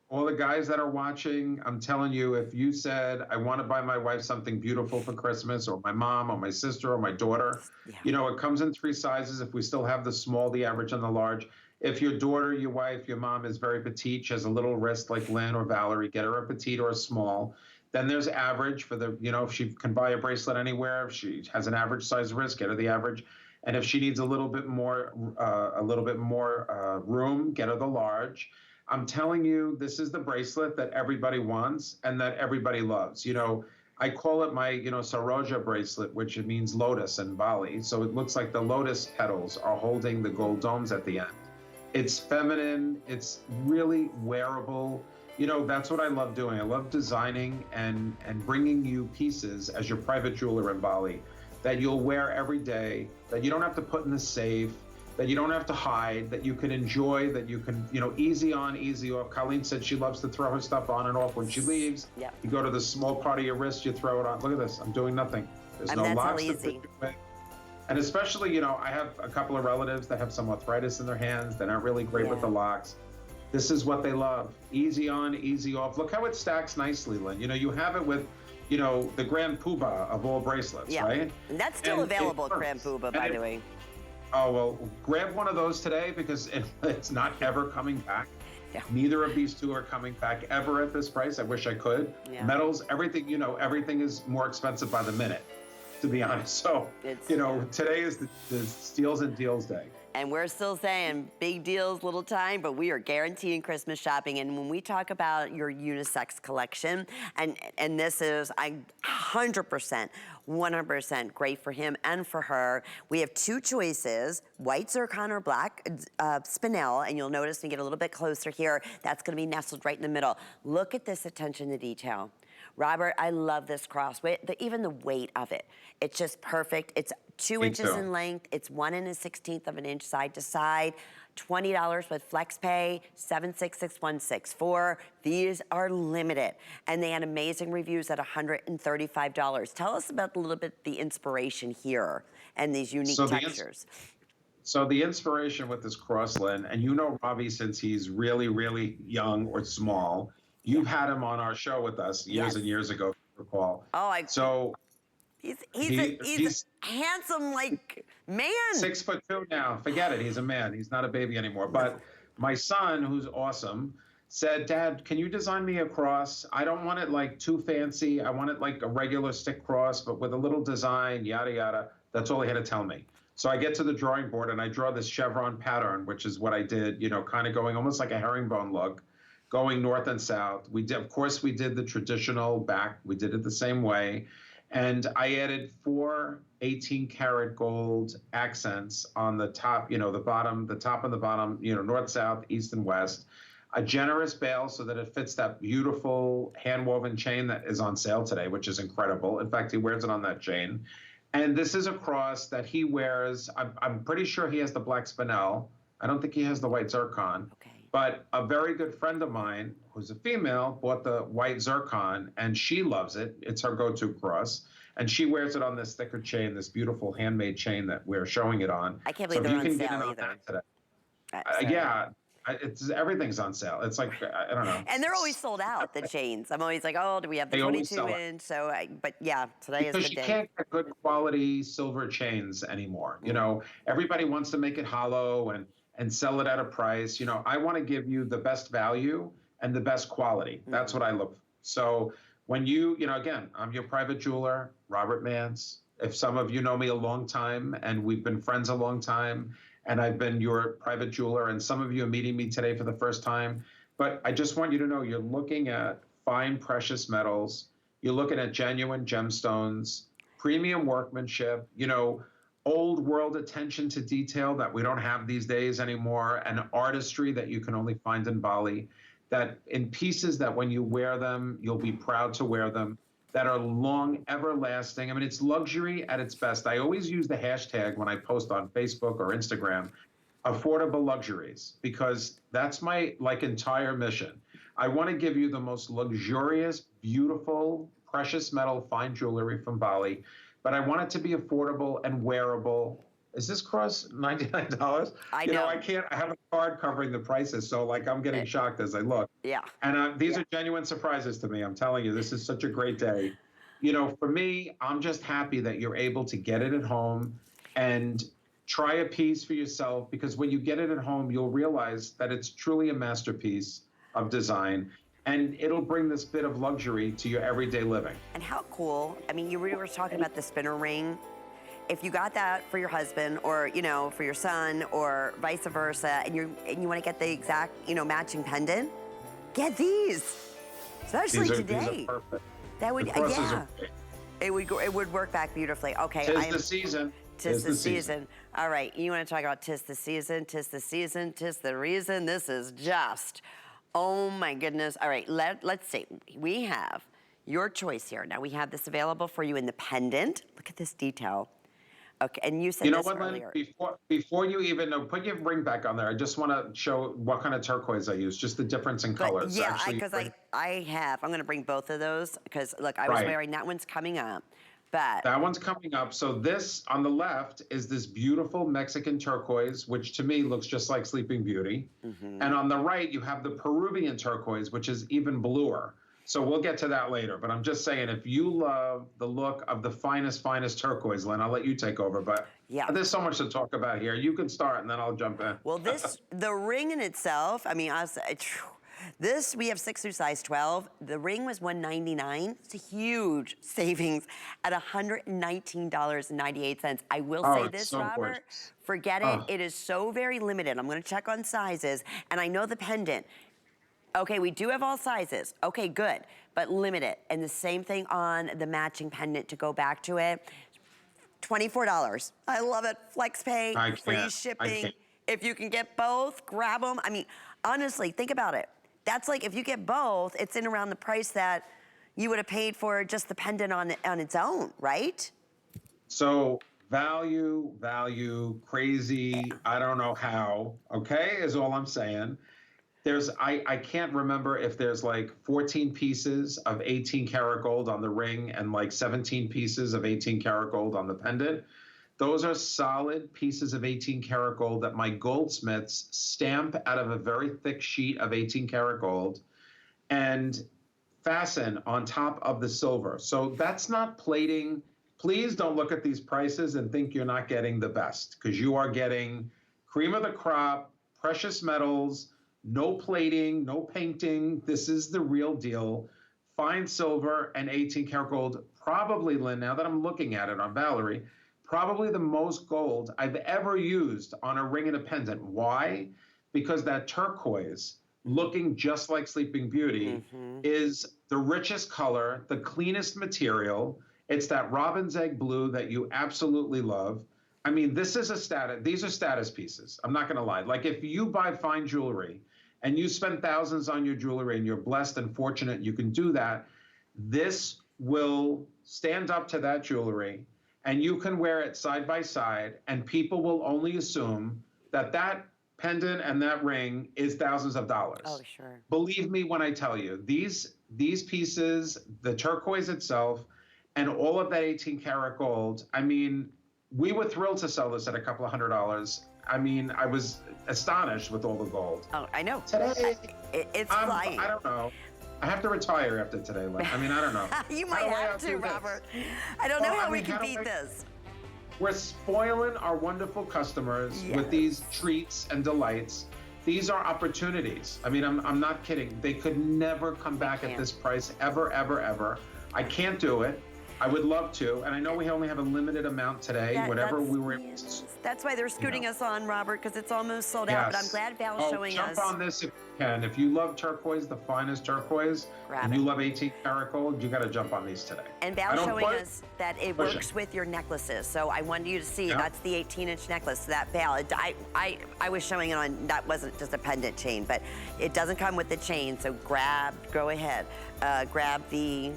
all the guys that are watching, I'm telling you, if you said, I want to buy my wife something beautiful for Christmas, or my mom, or my sister, or my daughter, it comes in 3 sizes. If we still have the small, the average, and the large. If your daughter, your wife, your mom is very petite, she has a little wrist like Lynn or Valerie, get her a petite or a small. Then there's average for the, if she can buy a bracelet anywhere, if she has an average size wrist, get her the average. And if she needs a little bit more room, get her the large. I'm telling you, this is the bracelet that everybody wants and that everybody loves. I call it my, Saroja bracelet, which means lotus in Bali. So it looks like the lotus petals are holding the gold domes at the end. It's feminine. It's really wearable. That's what I love doing. I love designing and bringing you pieces as your private jeweler in Bali that you'll wear every day, that you don't have to put in the safe, that you don't have to hide, that you can enjoy, that you can, easy on, easy off. Colleen said she loves to throw her stuff on and off when she leaves. Yep. You go to the small part of your wrist, you throw it on. Look at this, I'm doing nothing. There's no that's locks how to easy. put you with. And especially, I have a couple of relatives that have some arthritis in their hands. They're not really great with the locks. This is what they love. Easy on, easy off. Look how it stacks nicely, Lynn. You have it with, the Grand Poobah of all bracelets, right? And that's still available, Grand Poobah, by the way. Oh, well, grab one of those today because it's not ever coming back. Yeah. Neither of these two are coming back ever at this price. I wish I could. Yeah. Metals, everything, everything is more expensive by the minute, to be honest. So, today is the steals and deals day. And we're still saying big deals, little time, but we are guaranteeing Christmas shopping. And when we talk about your unisex collection, and this is 100%, 100% great for him and for her. We have two choices, white zircon or black spinel, and you'll notice when you get a little bit closer here, that's gonna be nestled right in the middle. Look at this attention to detail. Robert, I love this cross. Even the weight of it, it's just perfect. It's 2 inches in length. It's 1 1/16 of an inch side to side. $20 with flex pay, 766-164. These are limited, and they had amazing reviews at $135. Tell us about a little bit the inspiration here and these unique textures. So the inspiration with this cross, Lynn, and Robbie since he's really, really young or small. You've had him on our show with us years and years ago, if you recall. He's a handsome, man. 6'2" now. Forget it. He's a man. He's not a baby anymore. But my son, who's awesome, said, "Dad, can you design me a cross? I don't want it too fancy. I want it like a regular stick cross, but with a little design, yada, yada." That's all he had to tell me. So I get to the drawing board and I draw this chevron pattern, which is what I did, kind of going almost like a herringbone look, going north and south. Of course, we did the traditional back. We did it the same way. And I added 4 18-karat gold accents on the top, the bottom, the top and the bottom, north, south, east, and west. A generous bail so that it fits that beautiful hand-woven chain that is on sale today, which is incredible. In fact, he wears it on that chain. And this is a cross that he wears. I'm pretty sure he has the black spinel. I don't think he has the white zircon. Okay. But a very good friend of mine, who's a female, bought the white zircon, and she loves it. It's her go-to cross. And she wears it on this thicker chain, this beautiful handmade chain that we're showing it on. I can't believe they're on sale either. Everything's on sale. It's like, I don't know. And they're always sold out, the chains. I'm always like, oh, do we have the 22-inch? So, but yeah, today is the day. Because you can't get good quality silver chains anymore. Everybody wants to make it hollow and sell it at a price. I want to give you the best value and the best quality. That's what I look for. So when again, I'm your private jeweler, Robert Manse. If some of you know me a long time and we've been friends a long time, and I've been your private jeweler, and some of you are meeting me today for the first time, but I just want you to know you're looking at fine, precious metals. You're looking at genuine gemstones, premium workmanship, old world attention to detail that we don't have these days anymore, and artistry that you can only find in Bali, that in pieces that when you wear them, you'll be proud to wear them, that are long, everlasting. I mean, it's luxury at its best. I always use the hashtag when I post on Facebook or Instagram, affordable luxuries, because that's my entire mission. I want to give you the most luxurious, beautiful, precious metal, fine jewelry from Bali, but I want it to be affordable and wearable. Is this cross $99? I know. I have a card covering the prices, so I'm getting shocked as I look. Yeah. And these are genuine surprises to me. I'm telling you, this is such a great day. For me, I'm just happy that you're able to get it at home and try a piece for yourself, because when you get it at home, you'll realize that it's truly a masterpiece of design. And it'll bring this bit of luxury to your everyday living. And how cool. I mean, you were talking about the spinner ring. If you got that for your husband or, for your son or vice versa, and you want to get the exact, matching pendant, get these. Especially today. These are perfect. That would, it would work back beautifully. Okay. Tis the season. Tis the season. All right, you want to talk about tis the season, tis the season, tis the reason. This is just, oh my goodness. All right, let's see. We have Your choice here. Now we have this available for you in the pendant. Look at this detail. Okay, and you said You know this what, Lynn? earlier. Before you even know, put your ring back on there. I just want to show what kind of turquoise I use, just the difference in colors. Yeah, Actually, because I have. I'm going to bring both of those because look, I was Right. wearing that one's coming up, but That one's coming up. So this on the left is this beautiful Mexican turquoise, which to me looks just like Sleeping Beauty. And on the right, you have the Peruvian turquoise, which is even bluer. So we'll get to that later. But I'm just saying, if you love the look of the finest turquoise, Lynn, I'll let you take over. But yeah, there's so much to talk about here. You can start, and then I'll jump in. well, the ring in itself. I mean, this we have 6 through size 12. The ring was $199. It's a huge savings at $119.98. I will say this, so Robert. gorgeous. Forget it. It is so very limited. I'm going to check on sizes, and I know the pendant. Okay, we do have all sizes. Okay, good, but limit it. And the same thing on the matching pendant to go back to it. $24. I love it. Flex pay, free shipping. If you can get both, grab them. I mean, honestly, think about it. That's like if you get both, it's in around the price that you would have paid for just the pendant on its own, right? So value, crazy, I don't know how, okay, is all I'm saying. I can't remember if there's like 14 pieces of 18 karat gold on the ring and like 17 pieces of 18 karat gold on the pendant. Those are solid pieces of 18 karat gold that my goldsmiths stamp out of a very thick sheet of 18 karat gold and fasten on top of the silver. So that's not plating. Please don't look at these prices and think you're not getting the best, because you are getting cream of the crop, precious metals, no plating, no painting. This is the real deal. Fine silver and 18 karat gold. Probably, Lynn, now that I'm looking at it on Valerie, probably the most gold I've ever used on a ring and a pendant. Why? Because that turquoise, looking just like Sleeping Beauty, is the richest color, the cleanest material. It's that robin's egg blue that you absolutely love. I mean, these are status pieces. I'm not going to lie. Like if you buy fine jewelry and you spend thousands on your jewelry and you're blessed and fortunate, you can do that. This will stand up to that jewelry and you can wear it side by side and people will only assume that that pendant and that ring is thousands of dollars. Oh, sure. Believe me when I tell you, these pieces, the turquoise itself, and all of that 18 karat gold, I mean, we were thrilled to sell this at a couple of $100s. I mean, I was astonished with all the gold. Oh, I know. Today, it's flying. I don't know. I have to retire after today, Lynn. I mean, I don't know. You might have to, Robert. I don't know how we can beat this. We're spoiling our wonderful customers with these treats and delights. These are opportunities. I mean, I'm not kidding. They could never come back at this price, ever, ever, ever. I can't do it. I would love to, and I know we only have a limited amount today, whatever we were able to. That's why they're scooting us on, Robert, because it's almost sold out, but I'm glad Val's showing us. Jump on this if you can. If you love turquoise, the finest turquoise, and you love 18 karat gold, you got to jump on these today. And Val's showing us that it works with your necklaces, so I wanted you to see, that's the 18-inch necklace, that Val. I was showing it on, that wasn't just a pendant chain, but it doesn't come with the chain, so go ahead, grab the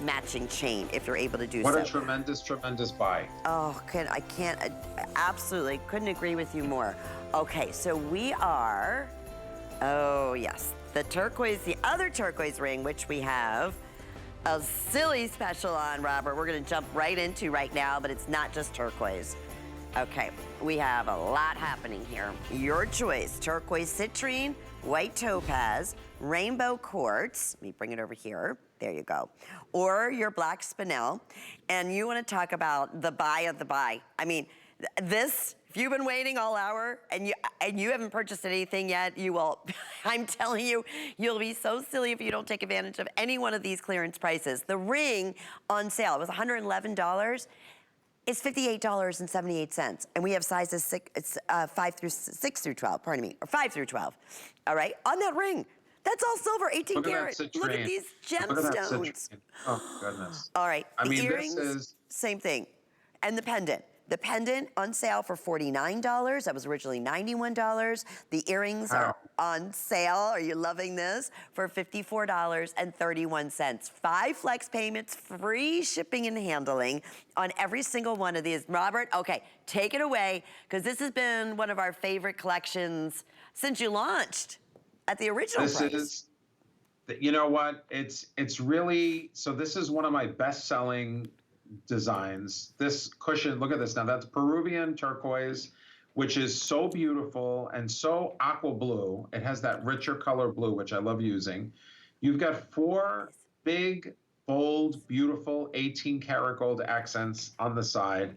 matching chain if you're able to do so. What a tremendous, tremendous buy. Oh, I absolutely couldn't agree with you more. Okay, so we are, oh yes, the other turquoise ring, which we have a silly special on, Robert. We're gonna jump right into right now, but it's not just turquoise. Okay, we have a lot happening here. Your choice, turquoise citrine, white topaz, rainbow quartz. Let me bring it over here. There you go. Or your black spinel. And you want to talk about the buy of the buy. I mean, this, if you've been waiting all hour and you haven't purchased anything yet, you will, I'm telling you, you'll be so silly if you don't take advantage of any one of these clearance prices. The ring on sale, it was $111. It's $58.78, and we have sizes 6 through 12, pardon me, or 5 through 12. All right, on that ring. That's all silver, 18 karat. Look at these gemstones. Oh, goodness. All right, I mean, earrings, this is... same thing. And the pendant. The pendant on sale for $49. That was originally $91. The earrings are on sale. Are you loving this? For $54.31. 5 flex payments, free shipping and handling on every single one of these. Robert, okay, take it away, because this has been one of our favorite collections since you launched at the original price. You know what? It's really, so this is one of my best-selling designs. This cushion, look at this now, that's Peruvian turquoise, which is so beautiful and so aqua blue. It has that richer color blue, which I love using. You've got 4 big, bold, beautiful 18 karat gold accents on the side.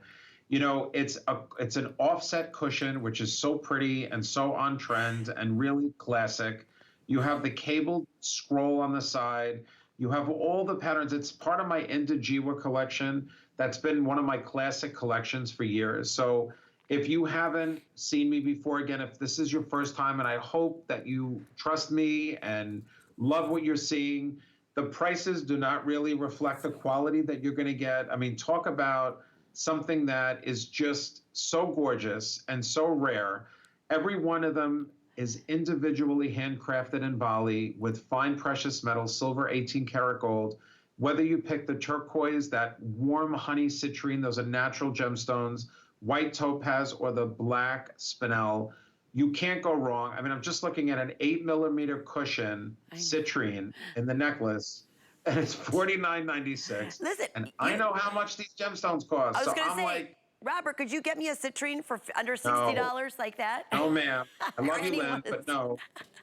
You know, it's an offset cushion, which is so pretty and so on trend and really classic. You have the cabled scroll on the side. You have all the patterns. It's part of my Indijiwa collection. That's been one of my classic collections for years. So if you haven't seen me before, again, if this is your first time, and I hope that you trust me and love what you're seeing, the prices do not really reflect the quality that you're gonna get. I mean, talk about something that is just so gorgeous and so rare. Every one of them is individually handcrafted in Bali with fine precious metals, silver, 18 karat gold. Whether you pick the turquoise, that warm honey citrine, those are natural gemstones, white topaz, or the black spinel, you can't go wrong. I mean, I'm just looking at an 8mm cushion citrine in the necklace, and it's $49.96. Listen, and I know how much these gemstones cost. I was gonna say, like, Robert, could you get me a citrine for under $60 like that? No, ma'am. I love you, Lynn, but no.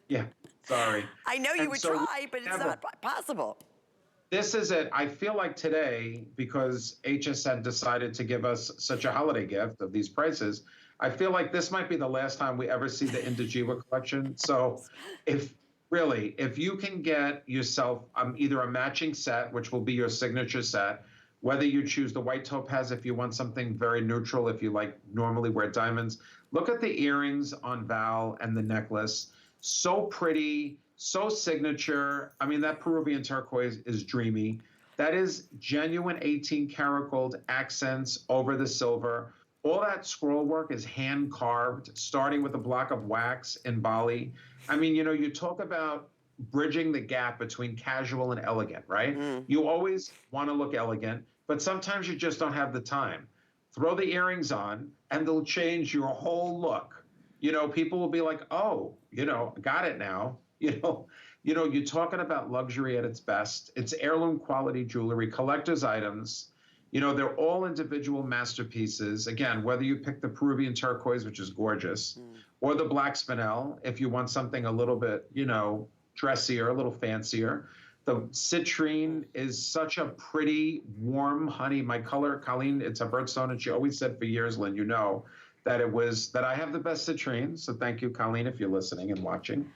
Yeah, sorry. I know you would try, but it's not possible. This is it. I feel like today, because HSN decided to give us such a holiday gift of these prices, I feel like this might be the last time we ever see the Indijiwa collection. So if you can get yourself either a matching set, which will be your signature set, whether you choose the white topaz if you want something very neutral, if you like normally wear diamonds. Look at the earrings on Val and the necklace. So pretty, so signature. I mean, that Peruvian turquoise is dreamy. That is genuine 18 karat gold accents over the silver. All that scroll work is hand carved, starting with a block of wax in Bali. I mean, you know, you talk about bridging the gap between casual and elegant, right? You always want to look elegant, but sometimes you just don't have the time. Throw the earrings on and they'll change your whole look. You know, people will be like, oh, you know, got it now. You know, you're talking about luxury at its best. It's heirloom quality jewelry, collector's items. You know, they're all individual masterpieces. Again, whether you pick the Peruvian turquoise, which is gorgeous, or the black spinel, if you want something a little bit, you know, dressier, a little fancier. The citrine is such a pretty, warm honey. My color, Colleen, it's a birdstone, and she always said for years, Lynn, you know, that I have the best citrine. So thank you, Colleen, if you're listening and watching.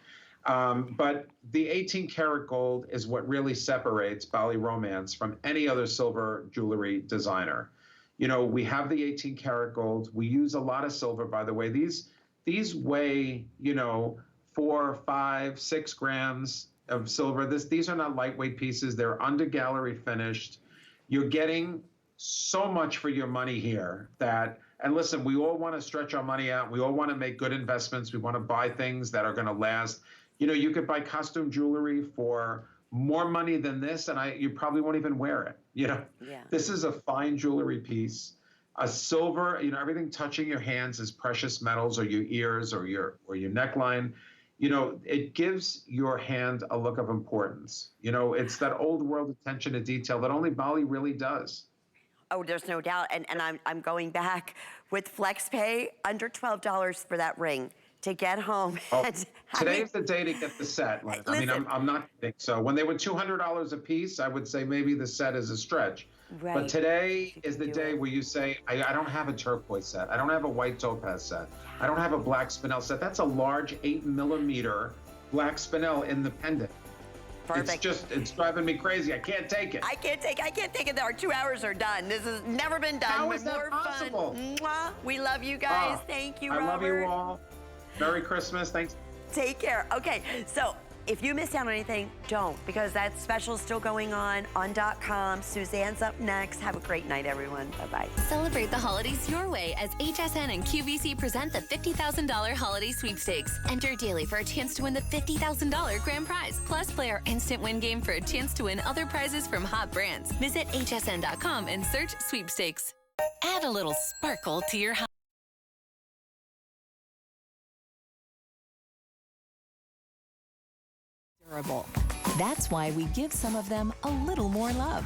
But the 18 karat gold is what really separates Bali RoManse from any other silver jewelry designer. You know, we have the 18 karat gold. We use a lot of silver, by the way. These weigh, you know, 4, 5, 6 grams of silver. These are not lightweight pieces. They're under gallery finished. You're getting so much for your money here and listen, we all want to stretch our money out. We all want to make good investments. We want to buy things that are going to last. You know, you could buy costume jewelry for more money than this, and you probably won't even wear it. You know, This is a fine jewelry piece. A silver, you know, everything touching your hands is precious metals, or your ears, or your neckline. You know, it gives your hand a look of importance. You know, it's that old world attention to detail that only Bali really does. Oh, there's no doubt. And I'm going back with FlexPay, under $12 for that ring to get home. Oh, today's the day to get the set. Lynn. I mean, I'm not kidding. So when they were $200 a piece, I would say maybe the set is a stretch. Right. But today is the day where you say, I don't have a turquoise set. I don't have a white topaz set. I don't have a black spinel set. That's a large 8mm black spinel in the pendant. Perfect. It's driving me crazy. I can't take it. I can't take it. Our 2 hours are done. This has never been done. How is that possible? Fun. Mwah. We love you guys. Thank you, Robert. I love you all. Merry Christmas. Thanks. Take care. Okay, so if you miss out on anything, don't, because that special is still going on .com. Suzanne's up next. Have a great night, everyone. Bye-bye. Celebrate the holidays your way as HSN and QVC present the $50,000 Holiday Sweepstakes. Enter daily for a chance to win the $50,000 grand prize. Plus, play our instant win game for a chance to win other prizes from hot brands. Visit hsn.com and search Sweepstakes. Add a little sparkle to your durable. That's why we give some of them a little more love.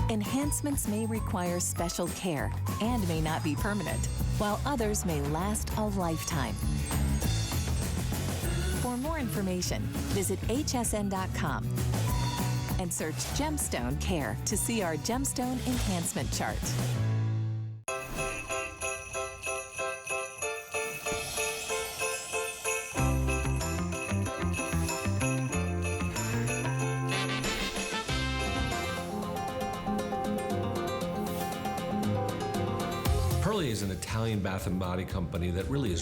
Enhancements may require special care and may not be permanent, while others may last a lifetime. For more information, visit hsn.com and search Gemstone Care to see our Gemstone Enhancement Chart. Pearly is an Italian bath and body company that really is